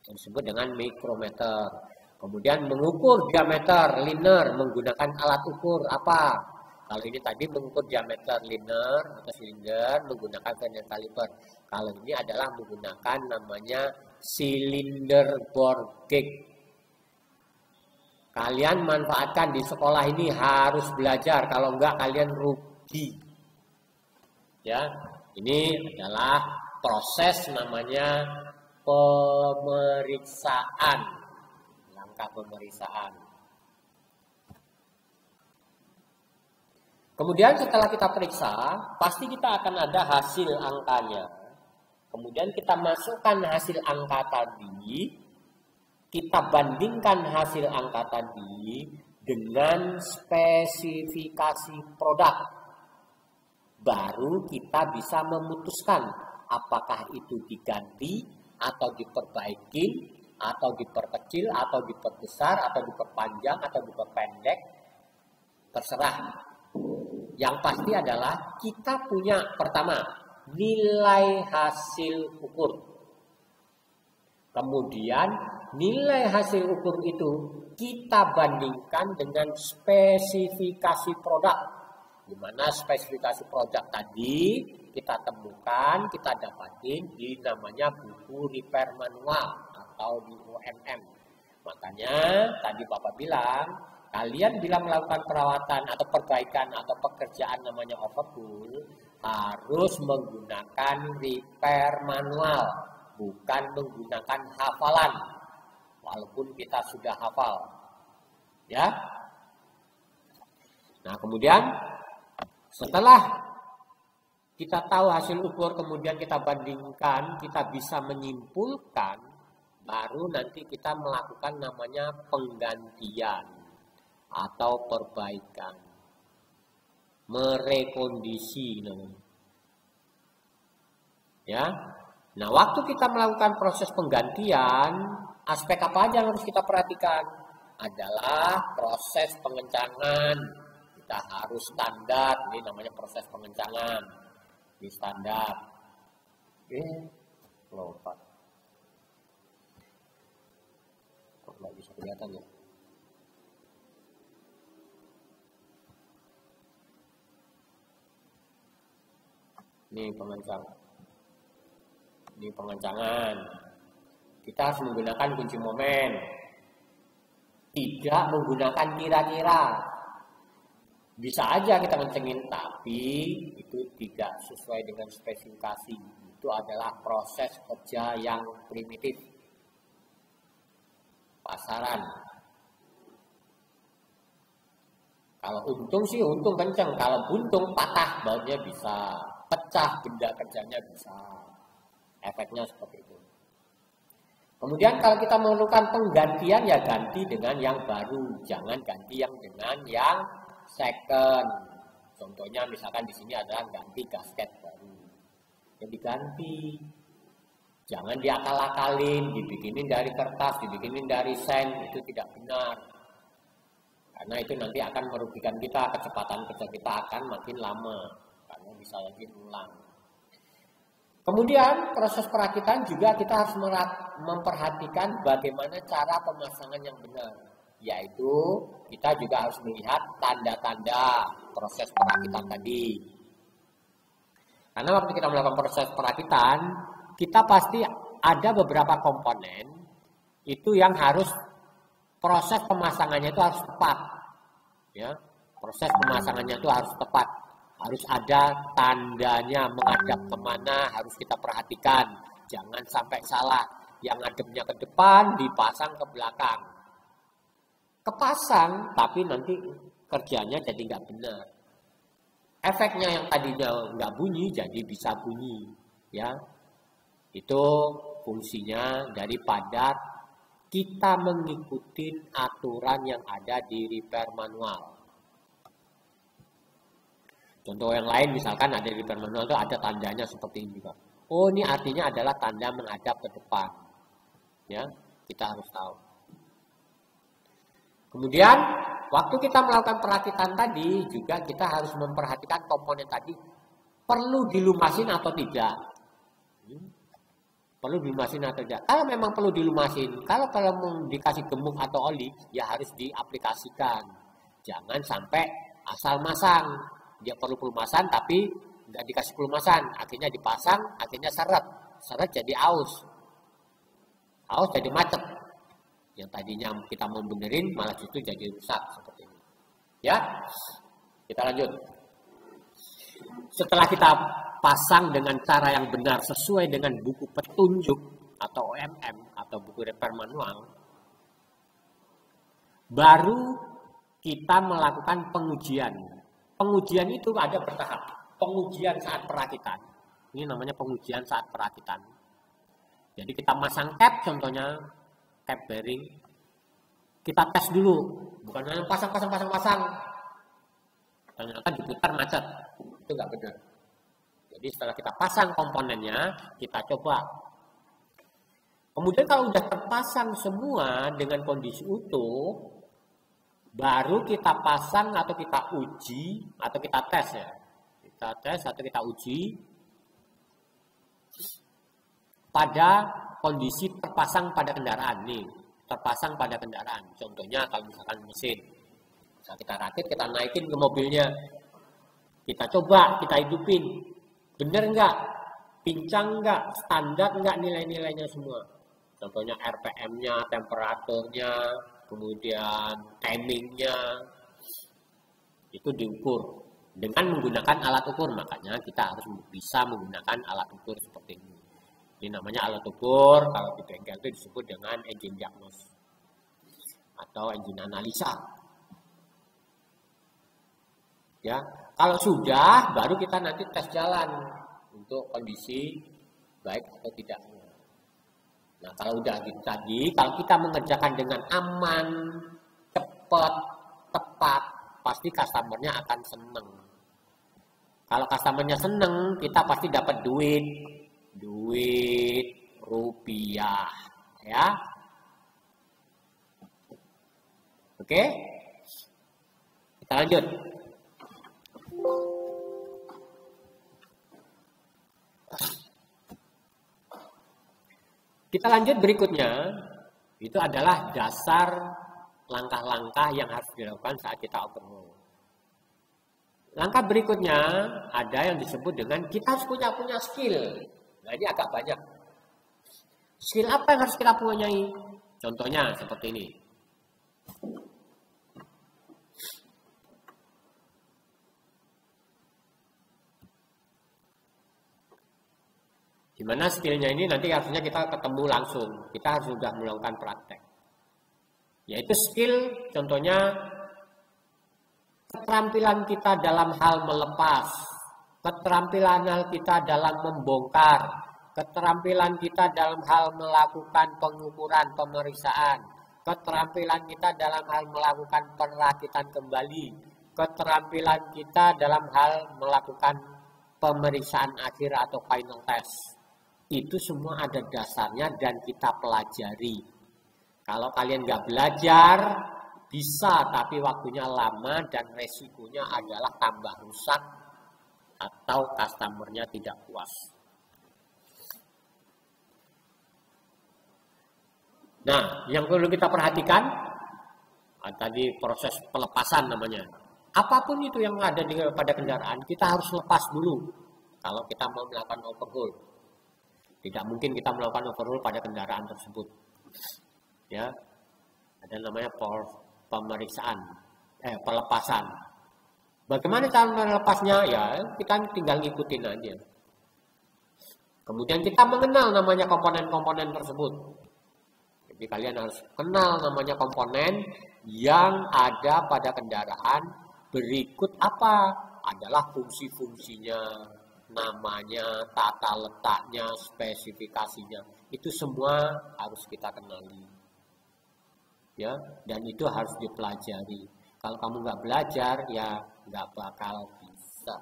yang disebut dengan mikrometer. Kemudian mengukur diameter linear menggunakan alat ukur apa? Kalau ini tadi mengukur diameter linear atau silinder menggunakan vernier caliper. Kalau ini adalah menggunakan namanya silinder bore gauge. Kalian manfaatkan di sekolah ini, harus belajar, kalau enggak kalian rugi. Ya, ini adalah proses namanya pemeriksaan. Langkah pemeriksaan. Kemudian setelah kita periksa, pasti kita akan ada hasil angkanya. Kemudian kita masukkan hasil angka tadi, kita bandingkan hasil angka tadi dengan spesifikasi produk. Baru kita bisa memutuskan apakah itu diganti atau diperbaiki, atau diperkecil, atau diperbesar, atau diperpanjang, atau diperpendek. Terserah. Yang pasti adalah kita punya pertama nilai hasil ukur. Kemudian nilai hasil ukur itu kita bandingkan dengan spesifikasi produk. Di mana spesifikasi produk tadi kita temukan, kita dapatin di namanya buku repair manual atau di OMM. Makanya tadi Bapak bilang, kalian bila melakukan perawatan atau perbaikan atau pekerjaan namanya overhaul, harus menggunakan repair manual, bukan menggunakan hafalan. Walaupun kita sudah hafal. Ya. Nah, kemudian setelah kita tahu hasil ukur, kemudian kita bandingkan, kita bisa menyimpulkan, baru nanti kita melakukan namanya penggantian atau perbaikan, merekondisi namanya. Ya. Nah, waktu kita melakukan proses penggantian, aspek apa aja yang harus kita perhatikan? Adalah proses pengencangan. Kita harus standar, ini namanya proses pengencangan. Ini standar. Oke, lompat. Kok nggak bisa kelihatan ya? Ini pengencang. Ini pengencangan. Kita harus menggunakan kunci momen. Tidak menggunakan kira-kira. Bisa aja kita kencengin, tapi itu tidak sesuai dengan spesifikasi. Itu adalah proses kerja yang primitif. Pasaran. Kalau untung sih untung kenceng. Kalau buntung patah bautnya bisa. Pecah benda kerjanya bisa. Efeknya seperti itu. Kemudian kalau kita memerlukan penggantian, ya ganti dengan yang baru. Jangan ganti yang dengan yang second. Contohnya misalkan di sini adalah ganti gasket baru. Ya diganti. Jangan diakal-akalin, dibikinin dari kertas, dibikinin dari sen, itu tidak benar. Karena itu nanti akan merugikan kita, kecepatan kerja kita akan makin lama. Karena bisa lagi ulang. Kemudian proses perakitan juga kita harus memperhatikan bagaimana cara pemasangan yang benar. Yaitu kita juga harus melihat tanda-tanda proses perakitan tadi. Karena waktu kita melakukan proses perakitan, kita pasti ada beberapa komponen itu yang harus proses pemasangannya itu harus tepat. Ya, proses pemasangannya itu harus tepat. Harus ada tandanya menghadap kemana harus kita perhatikan. Jangan sampai salah. Yang ngadepnya ke depan dipasang ke belakang. Kepasang, tapi nanti kerjanya jadi nggak benar. Efeknya yang tadinya nggak bunyi, jadi bisa bunyi. Ya, itu fungsinya daripada kita mengikuti aturan yang ada di repair manual. Contoh yang lain, misalkan ada di repair manual itu ada tandanya seperti ini juga. Oh, ini artinya adalah tanda menghadap ke depan. Ya, kita harus tahu. Kemudian, waktu kita melakukan perakitan tadi, juga kita harus memperhatikan komponen tadi perlu dilumasin atau tidak. Perlu dilumasin atau tidak. Kalau memang perlu dilumasin, kalau mau dikasih gemuk atau oli, ya harus diaplikasikan. Jangan sampai asal masang. Dia perlu pelumasan, tapi nggak dikasih pelumasan. Akhirnya dipasang, akhirnya seret. Seret jadi aus. Aus jadi macet. Yang tadinya kita mau benerin malah justru jadi rusak seperti ini. Ya, kita lanjut. Setelah kita pasang dengan cara yang benar sesuai dengan buku petunjuk atau OMM atau buku repair manual, baru kita melakukan pengujian. Pengujian itu ada bertahap. Pengujian saat perakitan. Ini namanya pengujian saat perakitan. Jadi kita masang cap, contohnya cap bearing, kita tes dulu, bukan hanya pasang. Ternyata diputar macet, itu nggak benar. Jadi setelah kita pasang komponennya, kita coba. Kemudian kalau udah terpasang semua dengan kondisi utuh, baru kita pasang atau kita uji atau kita tes ya. Kita tes atau kita uji pada kondisi terpasang pada kendaraan nih, terpasang pada kendaraan. Contohnya kalau misalkan mesin, bisa kita rakit, kita naikin ke mobilnya, kita coba, kita hidupin. Bener nggak? Pincang nggak? Standar nggak nilai-nilainya semua? Contohnya RPM-nya, temperaturnya, kemudian timingnya, itu diukur dengan menggunakan alat ukur. Makanya kita harus bisa menggunakan alat ukur seperti ini. Ini namanya alat ukur, kalau di bengkel itu disebut dengan engine diagnos atau engine analisa. Ya, kalau sudah baru kita nanti tes jalan untuk kondisi baik atau tidaknya. Nah, kalau udah gitu tadi, kalau kita mengerjakan dengan aman, cepat, tepat, pasti customernya akan seneng. Kalau customernya seneng, kita pasti dapat duit rupiah, ya. Oke, kita lanjut. Kita lanjut berikutnya, itu adalah dasar langkah-langkah yang harus dilakukan saat kita overhaul. Langkah berikutnya ada yang disebut dengan kita harus punya skill. Nah, ini agak banyak. Skill apa yang harus kita punyai? Contohnya seperti ini. Dimana skillnya ini nanti harusnya kita ketemu langsung. Kita harus sudah melakukan praktek. Yaitu skill, contohnya keterampilan kita dalam hal melepas, keterampilan kita dalam membongkar, keterampilan kita dalam hal melakukan pengukuran pemeriksaan, keterampilan kita dalam hal melakukan perakitan kembali, keterampilan kita dalam hal melakukan pemeriksaan akhir atau final test. Itu semua ada dasarnya dan kita pelajari. Kalau kalian nggak belajar, bisa tapi waktunya lama dan resikonya adalah tambah rusak atau customernya tidak puas. Nah, yang perlu kita perhatikan, tadi proses pelepasan namanya. Apapun itu yang ada pada kendaraan, kita harus lepas dulu kalau kita mau melakukan overhaul. Tidak mungkin kita melakukan overhaul pada kendaraan tersebut. Ya, ada namanya pemeriksaan, pelepasan. Bagaimana cara melepasnya? Ya, kita tinggal ngikutin aja. Kemudian kita mengenal namanya komponen-komponen tersebut. Jadi kalian harus kenal namanya komponen yang ada pada kendaraan. Berikut apa? Adalah fungsi-fungsinya, namanya, tata letaknya, spesifikasinya. Itu semua harus kita kenali. Ya, dan itu harus dipelajari. Kalau kamu nggak belajar, ya nggak bakal bisa.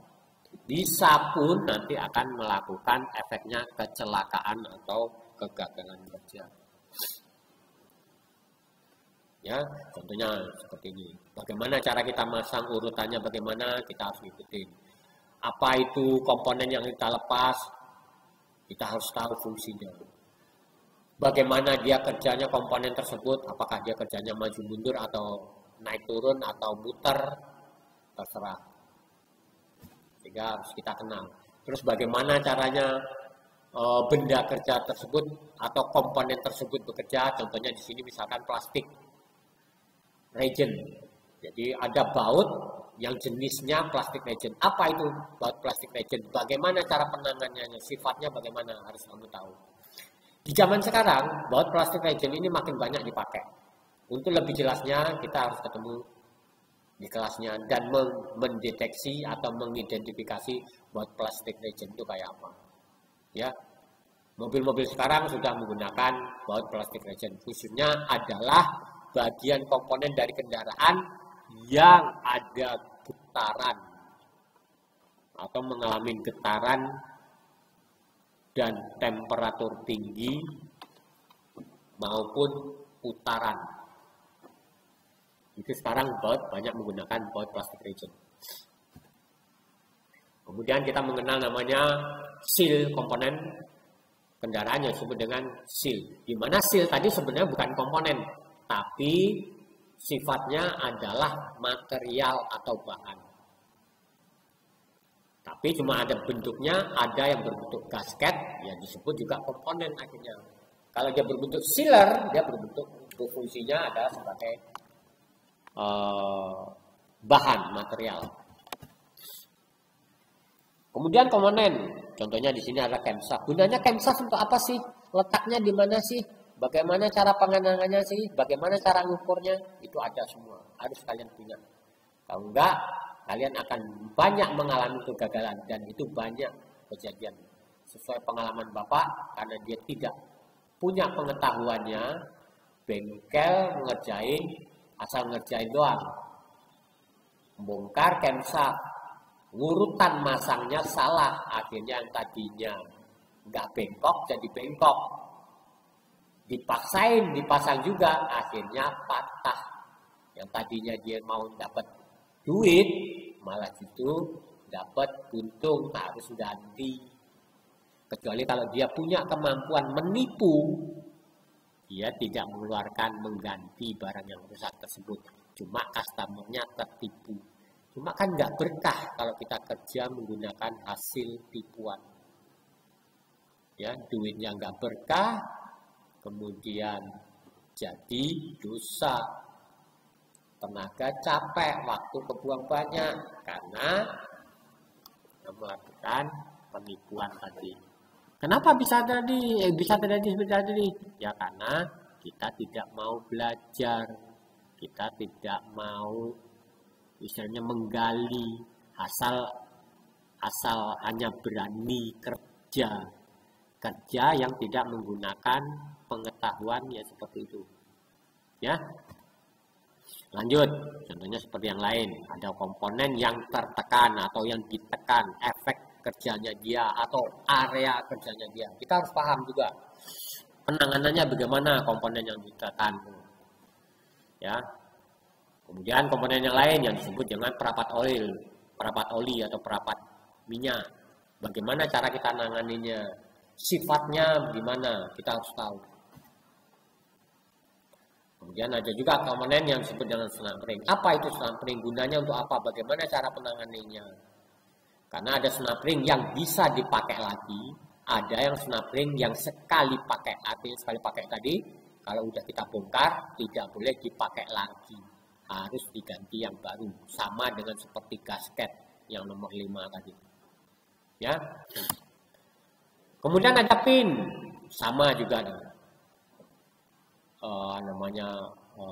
Bisa pun nanti akan melakukan efeknya kecelakaan atau kegagalan kerja. Ya, contohnya seperti ini. Bagaimana cara kita masang urutannya, bagaimana kita harus ikutin. Apa itu komponen yang kita lepas, kita harus tahu fungsinya. Bagaimana dia kerjanya komponen tersebut, apakah dia kerjanya maju mundur atau naik turun atau muter, terserah. Sehingga harus kita kenal. Terus bagaimana caranya benda kerja tersebut atau komponen tersebut bekerja, contohnya di sini misalkan plastik resin. Jadi ada baut yang jenisnya plastik resin. Apa itu baut plastik resin? Bagaimana cara penanganannya? Sifatnya bagaimana? Harus kamu tahu. Di zaman sekarang, baut plastik resin ini makin banyak dipakai. Untuk lebih jelasnya, kita harus ketemu di kelasnya dan mendeteksi atau mengidentifikasi baut plastik resin itu kayak apa. Ya, mobil-mobil sekarang sudah menggunakan baut plastik resin. Khususnya adalah bagian komponen dari kendaraan yang ada getaran atau mengalami getaran dan temperatur tinggi maupun putaran. Itu sekarang baut banyak menggunakan baut plastik resin. Kemudian kita mengenal namanya seal komponen kendaraan yang disebut dengan seal. Di mana seal tadi sebenarnya bukan komponen, tapi sifatnya adalah material atau bahan. Tapi cuma ada bentuknya, ada yang berbentuk gasket, ya disebut juga komponen akhirnya. Kalau dia berbentuk sealer, dia berfungsinya adalah sebagai bahan material. Kemudian komponen, contohnya di sini ada camshaft. Gunanya camshaft untuk apa sih? Letaknya di mana sih? Bagaimana cara pengenangannya sih? Bagaimana cara ngukurnya? Itu ada semua. Harus kalian punya. Kalau enggak, kalian akan banyak mengalami kegagalan. Dan itu banyak kejadian. Sesuai pengalaman Bapak, karena dia tidak punya pengetahuannya, bengkel ngerjain, asal ngerjain doang. Bongkar camshaft. Urutan masangnya salah. Akhirnya yang tadinya nggak bengkok jadi bengkok. Dipaksain dipasang juga, akhirnya patah. Yang tadinya dia mau dapat duit, malah gitu dapat untung, harus ganti. Kecuali kalau dia punya kemampuan menipu, dia tidak mengeluarkan mengganti barang yang rusak tersebut. Cuma customernya tertipu. Cuma kan nggak berkah kalau kita kerja menggunakan hasil tipuan. Ya, duitnya nggak berkah, kemudian jadi dosa, tenaga capek, waktu kebuang banyak karena melakukan penipuan tadi. Kenapa bisa terjadi seperti tadi? Ya karena kita tidak mau belajar, kita tidak mau misalnya menggali, asal hanya berani kerja yang tidak menggunakan pengetahuan ya seperti itu. Ya. Lanjut, contohnya seperti yang lain, ada komponen yang tertekan atau yang ditekan, efek kerjanya dia atau area kerjanya dia. Kita harus paham juga penanganannya bagaimana komponen yang ditekan. Ya. Kemudian komponen yang lain yang disebut dengan perapat oli atau perapat minyak. Bagaimana cara kita nanganinya? Sifatnya gimana? Kita harus tahu. Kemudian ada juga komponen yang disebut dengan snap-ring. Apa itu snap-ring? Gunanya untuk apa? Bagaimana cara penanganannya? Karena ada snap-ring yang bisa dipakai lagi, ada yang snap-ring yang sekali pakai. Artinya sekali pakai tadi, kalau udah kita bongkar, tidak boleh dipakai lagi. Harus diganti yang baru. Sama dengan seperti gasket yang nomor 5 tadi. Ya. Kemudian ada pin, sama juga namanya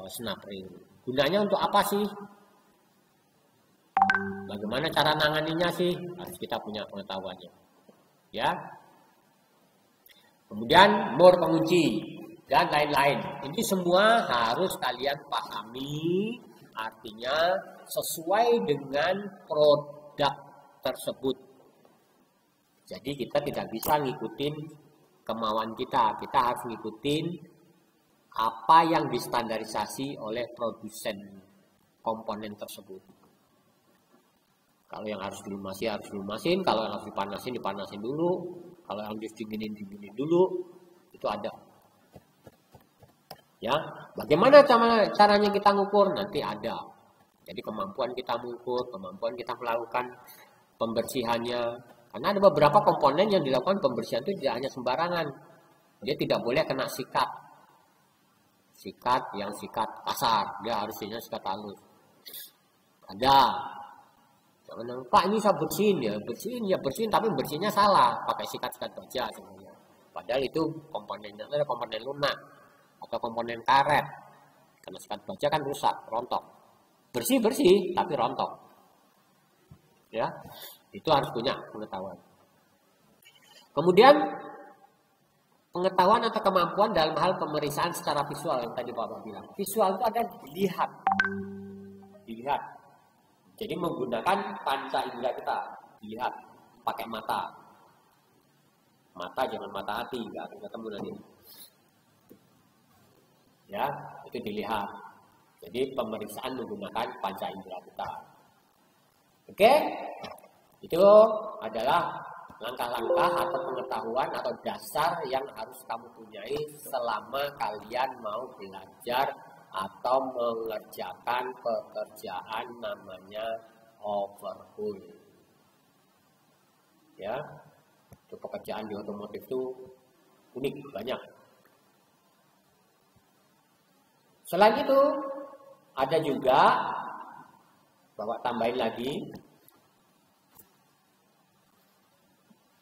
snap-ring. Gunanya untuk apa sih? Bagaimana cara nanganinya sih? Harus kita punya pengetahuannya. Ya. Kemudian mur pengunci dan lain-lain. Ini semua harus kalian pahami, artinya sesuai dengan produk tersebut. Jadi kita tidak bisa ngikutin kemauan kita. Kita harus ngikutin apa yang distandarisasi oleh produsen komponen tersebut. Kalau yang harus dilumasin, kalau yang harus dipanasin dulu, kalau yang harus dinginin dulu, itu ada. Ya, bagaimana caranya kita ngukur? Nanti ada. Jadi kemampuan kita mengukur, kemampuan kita melakukan pembersihannya. Karena ada beberapa komponen yang dilakukan pembersihan itu tidak hanya sembarangan. Dia tidak boleh kena sikat. Sikat kasar, dia harusnya sikat halus. Ada. Jangan Pak ini saya bersihin tapi bersihnya salah, pakai sikat baja sebenarnya. Padahal itu komponennya ada komponen lunak atau komponen karet. Karena sikat baja kan rusak, rontok. Bersih tapi rontok. Ya. Itu harus punya pengetahuan. Kemudian pengetahuan atau kemampuan dalam hal pemeriksaan secara visual yang tadi Bapak bilang. Visual itu ada dilihat. Jadi menggunakan panca indera kita, dilihat pakai mata. Mata jangan mata hati, enggak ketemu nanti. Ya, itu dilihat. Jadi pemeriksaan menggunakan panca indera kita. Oke? Itu adalah langkah-langkah atau pengetahuan atau dasar yang harus kamu punyai selama kalian mau belajar atau mengerjakan pekerjaan namanya overhaul. Ya, itu pekerjaan di otomotif itu unik, banyak. Selain itu ada juga, Bapak tambahin lagi,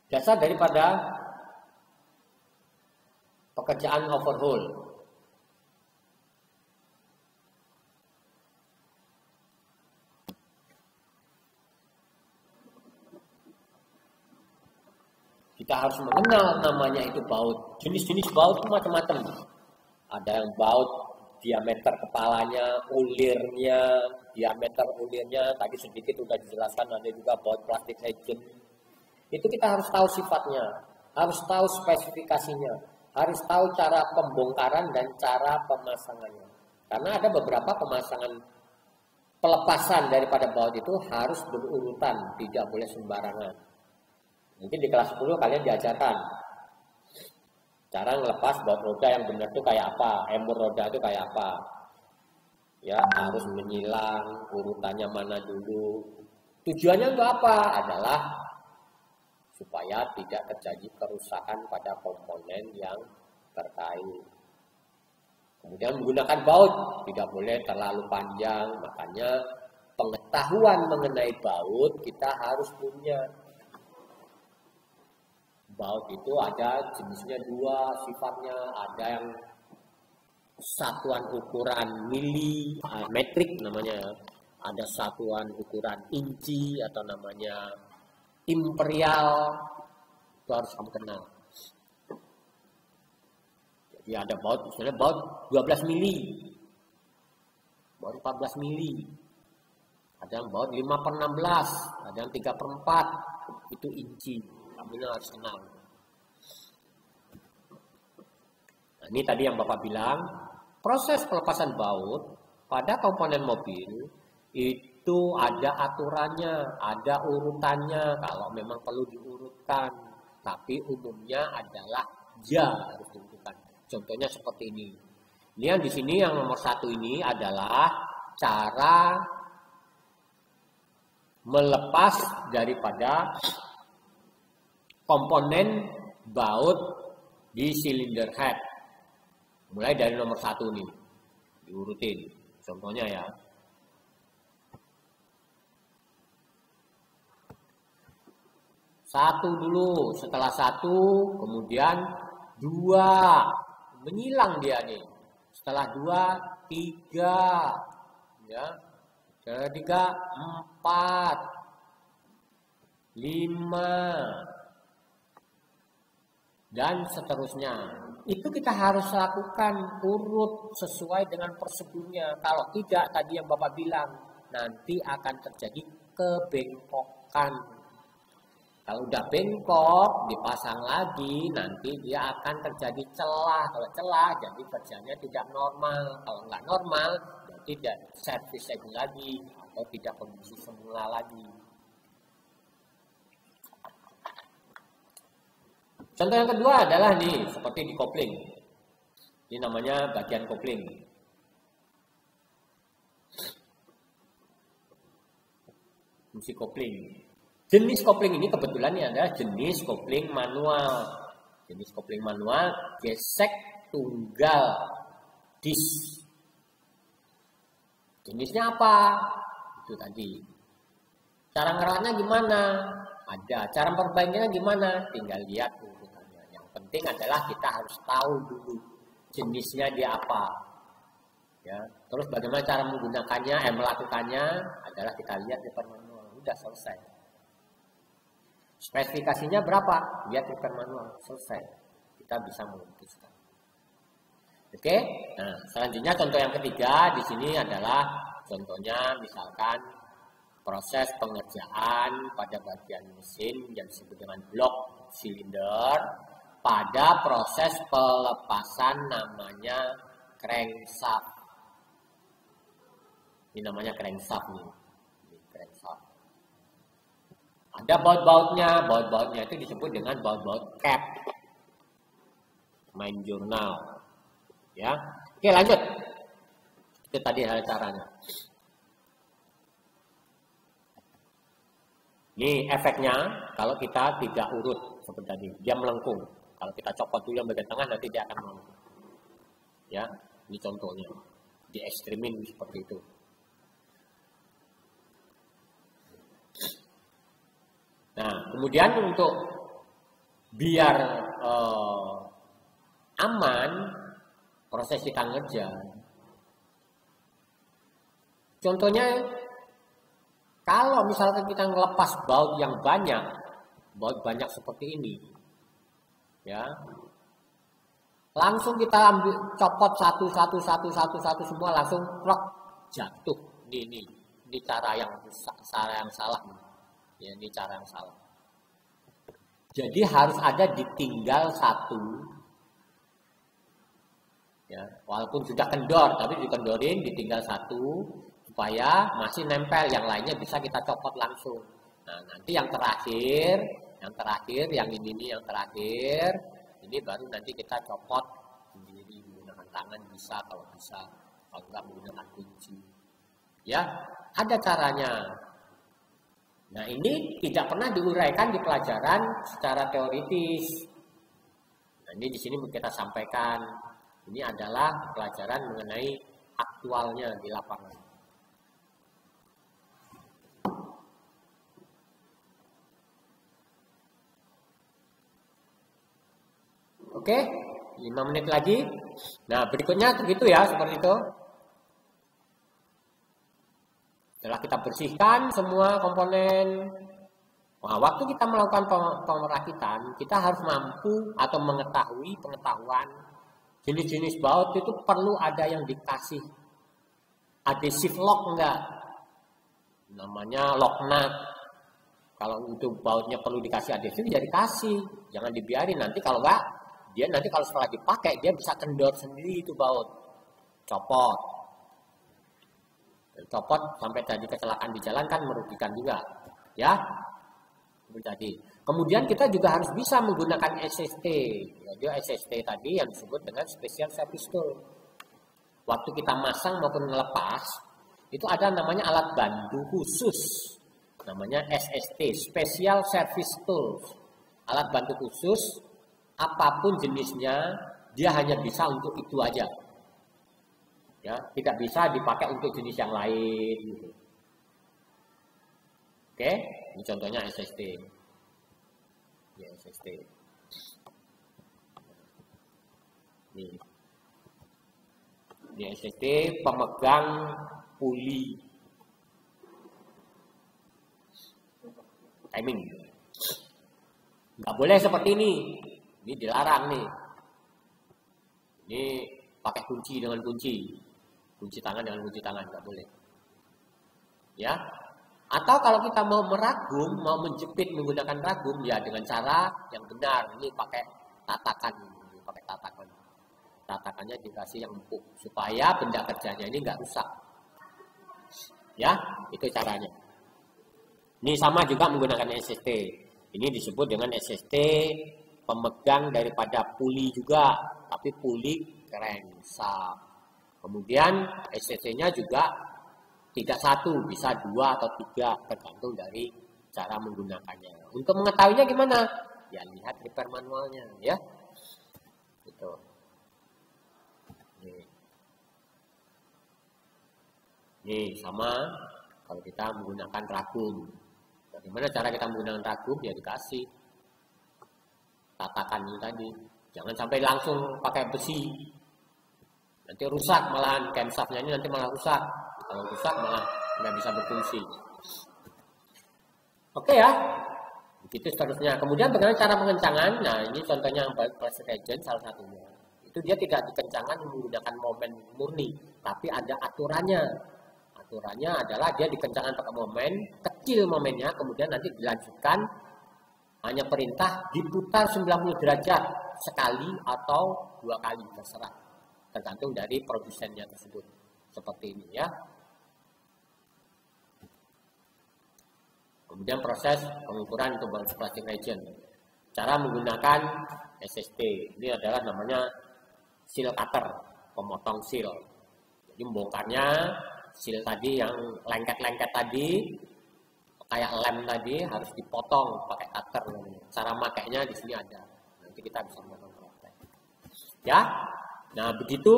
dasar daripada pekerjaan overhaul. Kita harus mengenal namanya itu baut. Jenis-jenis baut itu macam-macam. Ada yang baut diameter kepalanya, ulirnya, diameter ulirnya. Tadi sedikit sudah dijelaskan, ada juga baut plastik agent. Itu kita harus tahu sifatnya, harus tahu spesifikasinya, harus tahu cara pembongkaran dan cara pemasangannya. Karena ada beberapa pemasangan pelepasan daripada baut itu harus berurutan, tidak boleh sembarangan. Mungkin di kelas 10 kalian diajarkan cara ngelepas baut roda yang benar itu kayak apa, ember roda itu kayak apa. Ya, harus menyilang, urutannya mana dulu. Tujuannya untuk apa? Adalah supaya tidak terjadi kerusakan pada komponen yang terkait. Kemudian menggunakan baut, tidak boleh terlalu panjang, makanya pengetahuan mengenai baut kita harus punya. Baut itu ada jenisnya dua sifatnya, ada yang satuan ukuran milimetrik namanya, ada satuan ukuran inci atau namanya imperial, itu harus kamu kenal. Jadi ada baut, misalnya baut 12 mili, baut 14 mili, ada yang baut 5/16, ada yang 3/4, itu inci. Kamu harus kenal. Nah, ini tadi yang Bapak bilang, proses pelepasan baut pada komponen mobil itu ada aturannya, ada urutannya kalau memang perlu diurutkan. Tapi umumnya adalah harus diurutkan. Contohnya seperti ini. Ini yang di sini yang nomor 1 ini adalah cara melepas daripada komponen baut di silinder head. Mulai dari nomor 1 nih, diurutin. Contohnya ya. Satu dulu, setelah 1, kemudian 2, menyilang dia nih. Setelah 2, 3, ya. Setelah 3, 4, 5. Dan seterusnya. Itu kita harus lakukan urut sesuai dengan prosedurnya. Kalau tidak, tadi yang Bapak bilang, nanti akan terjadi kebengkokan. Kalau udah bengkok, dipasang lagi, nanti dia akan terjadi celah. Kalau celah, jadi kerjanya tidak normal. Kalau nggak normal, berarti tidak servis lagi atau tidak kondisi semula lagi. Contoh yang kedua adalah nih, seperti di kopling. Ini namanya bagian kopling. Fungsi kopling. Jenis kopling ini kebetulan ini adalah jenis kopling manual. Jenis kopling manual gesek tunggal dis. Jenisnya apa? Itu tadi. Cara ngeratnya gimana? Ada. Cara perbaikannya gimana? Tinggal lihat urutannya. Yang penting adalah kita harus tahu dulu jenisnya dia apa. Ya. Terus bagaimana cara menggunakannya, melakukannya adalah kita lihat di manual. Udah selesai. Spesifikasinya berapa? Lihat di manual. Selesai. Kita bisa memutuskan. Oke? Nah, selanjutnya contoh yang ketiga di sini adalah contohnya misalkan proses pengerjaan pada bagian mesin yang disebut dengan blok silinder pada proses pelepasan namanya crankshaft. Ini namanya crankshaft nih. Ini crankshaft. Ada baut-bautnya, baut-bautnya itu disebut dengan baut-baut cap. Main jurnal. Ya. Oke, lanjut. Itu tadi hal caranya. Ini efeknya kalau kita tidak urut seperti tadi, dia melengkung. Kalau kita copot dulu yang bagian tengah, nanti dia akan melengkung. Ya, ini contohnya. Di ekstremin seperti itu. Nah, kemudian untuk biar aman proses kita ngejar. Contohnya, kalau misalkan kita ngelepas baut yang banyak, baut banyak seperti ini, ya, langsung kita ambil copot satu semua, langsung plok jatuh. Ini cara yang salah. Ya, ini cara yang salah. Jadi harus ada ditinggal satu. Ya, walaupun sudah kendor, tapi dikendorin, ditinggal satu supaya masih nempel, yang lainnya bisa kita copot langsung. Nah, nanti yang terakhir, yang ini yang terakhir, ini baru nanti kita copot sendiri menggunakan tangan bisa, kalau enggak menggunakan kunci. Ya, ada caranya. Nah, ini tidak pernah diuraikan di pelajaran secara teoritis. Nah, ini di sini kita sampaikan. Ini adalah pelajaran mengenai aktualnya di lapangan. Oke, 5 menit lagi. Nah, berikutnya begitu ya, seperti itu. Setelah kita bersihkan semua komponen, nah, waktu kita melakukan pemerakitan, kita harus mampu atau mengetahui pengetahuan jenis-jenis baut itu perlu ada yang dikasih adhesive lock enggak? Namanya lock nut. Kalau untuk bautnya perlu dikasih adhesive, ya dikasih. Jangan dibiarin, nanti kalau enggak, dia nanti kalau setelah dipakai, dia bisa kendor sendiri itu baut. Copot sampai jadi kecelakaan di jalan kan merugikan juga, ya. Tadi. Kemudian kita juga harus bisa menggunakan SST. Jadi SST tadi yang disebut dengan Special Service Tool. Waktu kita masang maupun melepas, itu ada namanya alat bantu khusus. Namanya SST, Special Service Tool. Alat bantu khusus, apapun jenisnya, dia hanya bisa untuk itu aja. Ya, tidak bisa dipakai untuk jenis yang lain. Gitu. Oke, ini contohnya SST. Ya, SST. Ini SST pemegang puli timing. Nggak boleh seperti ini. Ini dilarang nih. Ini pakai kunci dengan kunci. Kunci tangan dengan kunci tangan, nggak boleh. Ya. Atau kalau kita mau meragum, mau menjepit menggunakan ragum, ya dengan cara yang benar. Ini pakai tatakan. Tatakannya dikasih yang empuk. Supaya benda kerjanya ini nggak rusak. Ya, itu caranya. Ini sama juga menggunakan SST. Ini disebut dengan SST pemegang daripada puli juga. Tapi puli crankshaft. Kemudian SST-nya juga tidak satu, bisa 2 atau 3, tergantung dari cara menggunakannya. Untuk mengetahuinya gimana? Ya lihat repair manualnya, ya. Gitu. Ini sama kalau kita menggunakan ragum. Bagaimana cara kita menggunakan ragum? Ya dikasih tatakan ini tadi. Jangan sampai langsung pakai besi. Nanti rusak malahan, camshaftnya ini nanti malah rusak. Kalau rusak malah nggak bisa berfungsi. Oke ya, begitu seterusnya. Kemudian bagaimana cara pengencangan? Nah ini contohnya yang plastic agent salah satunya. Itu dia tidak dikencangkan menggunakan momen murni, tapi ada aturannya. Aturannya adalah dia dikencangkan pakai momen, kecil momennya, kemudian nanti dilanjutkan hanya perintah diputar 90 derajat sekali atau 2 kali, terserah. Tergantung dari produsennya tersebut. Seperti ini ya. Kemudian proses pengukuran untuk plastic reagent. Cara menggunakan SST. Ini adalah namanya seal cutter, pemotong seal. Jadi membongkarnya seal tadi yang lengket-lengket tadi, kayak lem tadi harus dipotong pakai cutter. Cara makainya di sini ada. Nanti kita bisa melakukan praktek. Ya. Nah, begitu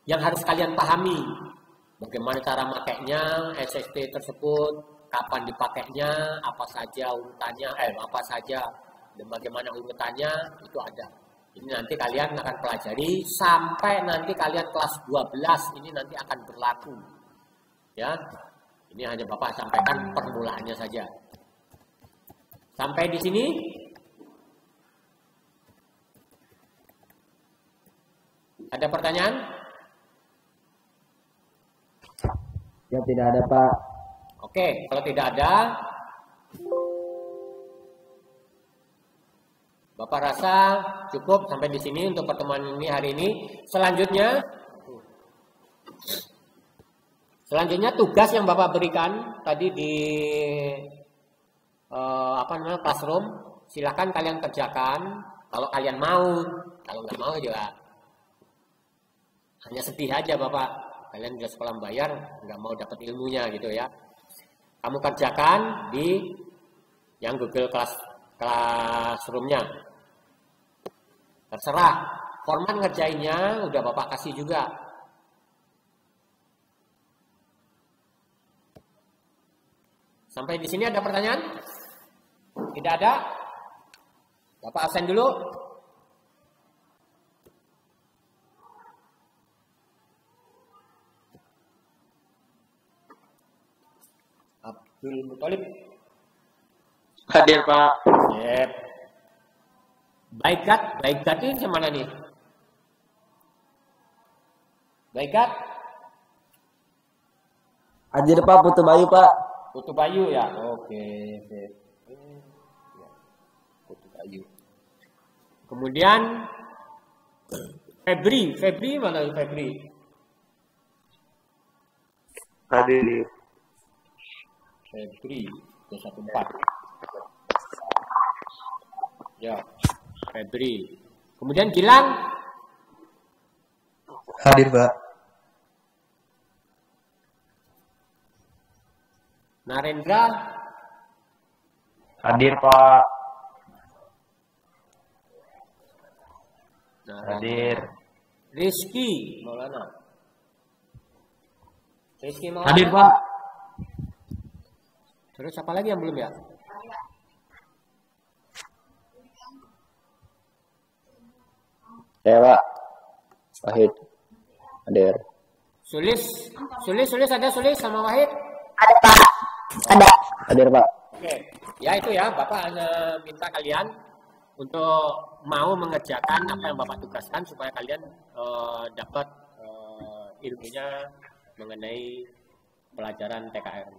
yang harus kalian pahami. Bagaimana cara makainya SST tersebut, kapan dipakainya, apa saja urutannya, apa saja dan bagaimana urutannya itu ada. Ini nanti kalian akan pelajari sampai nanti kalian kelas 12 ini nanti akan berlaku. Ya. Ini hanya Bapak sampaikan permulaannya saja. Sampai di sini. Ada pertanyaan? Ya, tidak ada, Pak. Oke, kalau tidak ada, Bapak rasa cukup sampai di sini untuk pertemuan ini hari ini. Selanjutnya tugas yang Bapak berikan tadi di classroom, silakan kalian kerjakan kalau kalian mau. Kalau nggak mau juga hanya sedih aja Bapak. Kalian udah sekolah bayar, nggak mau dapat ilmunya gitu ya. Kamu kerjakan di yang Google Classroom-nya. Terserah. Format ngerjainnya udah Bapak kasih juga. Sampai di sini ada pertanyaan? Tidak ada? Bapak absen dulu. Abdul Muthalib. Hadir, Pak. Yep. Baikgat ini mana nih? Baikgat? Hadir, Pak. Putu Bayu, Pak. Putu Bayu ya. Oke. Putu Bayu. Kemudian Febri mana Febri? Hadir. Febri 214. Ya, Febri. Kemudian Gilang. Hadir, Pak. Narendra. Hadir, Pak. Hadir. Rizky Maulana. Hadir, Pak. Terus apa lagi yang belum ya? Saya, Pak. Wahid. Hadir. Sulis ada Sulis sama Wahid? Ada, Pak. Ada. Hadir, Pak. Oke. Ya itu ya, Bapak hanya minta kalian untuk mau mengerjakan apa yang Bapak tugaskan supaya kalian dapat ilmunya mengenai pelajaran TKR.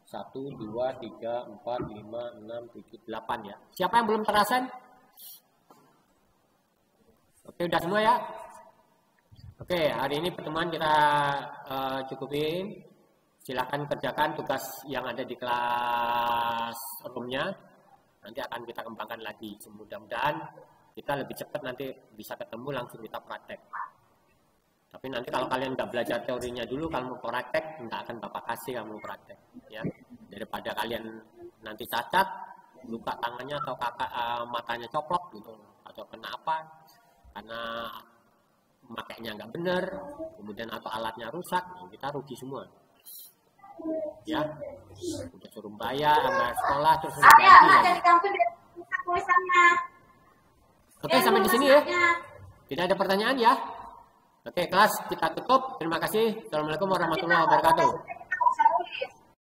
1, 2, 3, 4, 5, 6, 7, 8 ya. Siapa yang belum terasen? Oke, udah semua ya? Oke, hari ini pertemuan kita cukupin. Silakan kerjakan tugas yang ada di kelas roomnya. Nanti akan kita kembangkan lagi. Mudah-mudahan kita lebih cepat nanti bisa ketemu langsung kita praktek. Tapi nanti kalau kalian nggak belajar teorinya dulu, kalau mau praktek, nggak akan Bapak kasih kamu praktek. Ya, daripada kalian nanti cacat, luka tangannya atau matanya coplok gitu, atau kena apa, karena makainya nggak benar, kemudian atau alatnya rusak, kita rugi semua. Ya, udah suruh bayar sekolah terus suruh ganti. Oke, sampai di sini ya. Tidak ada pertanyaan ya. Oke, kelas kita tutup. Terima kasih. Assalamualaikum warahmatullahi wabarakatuh.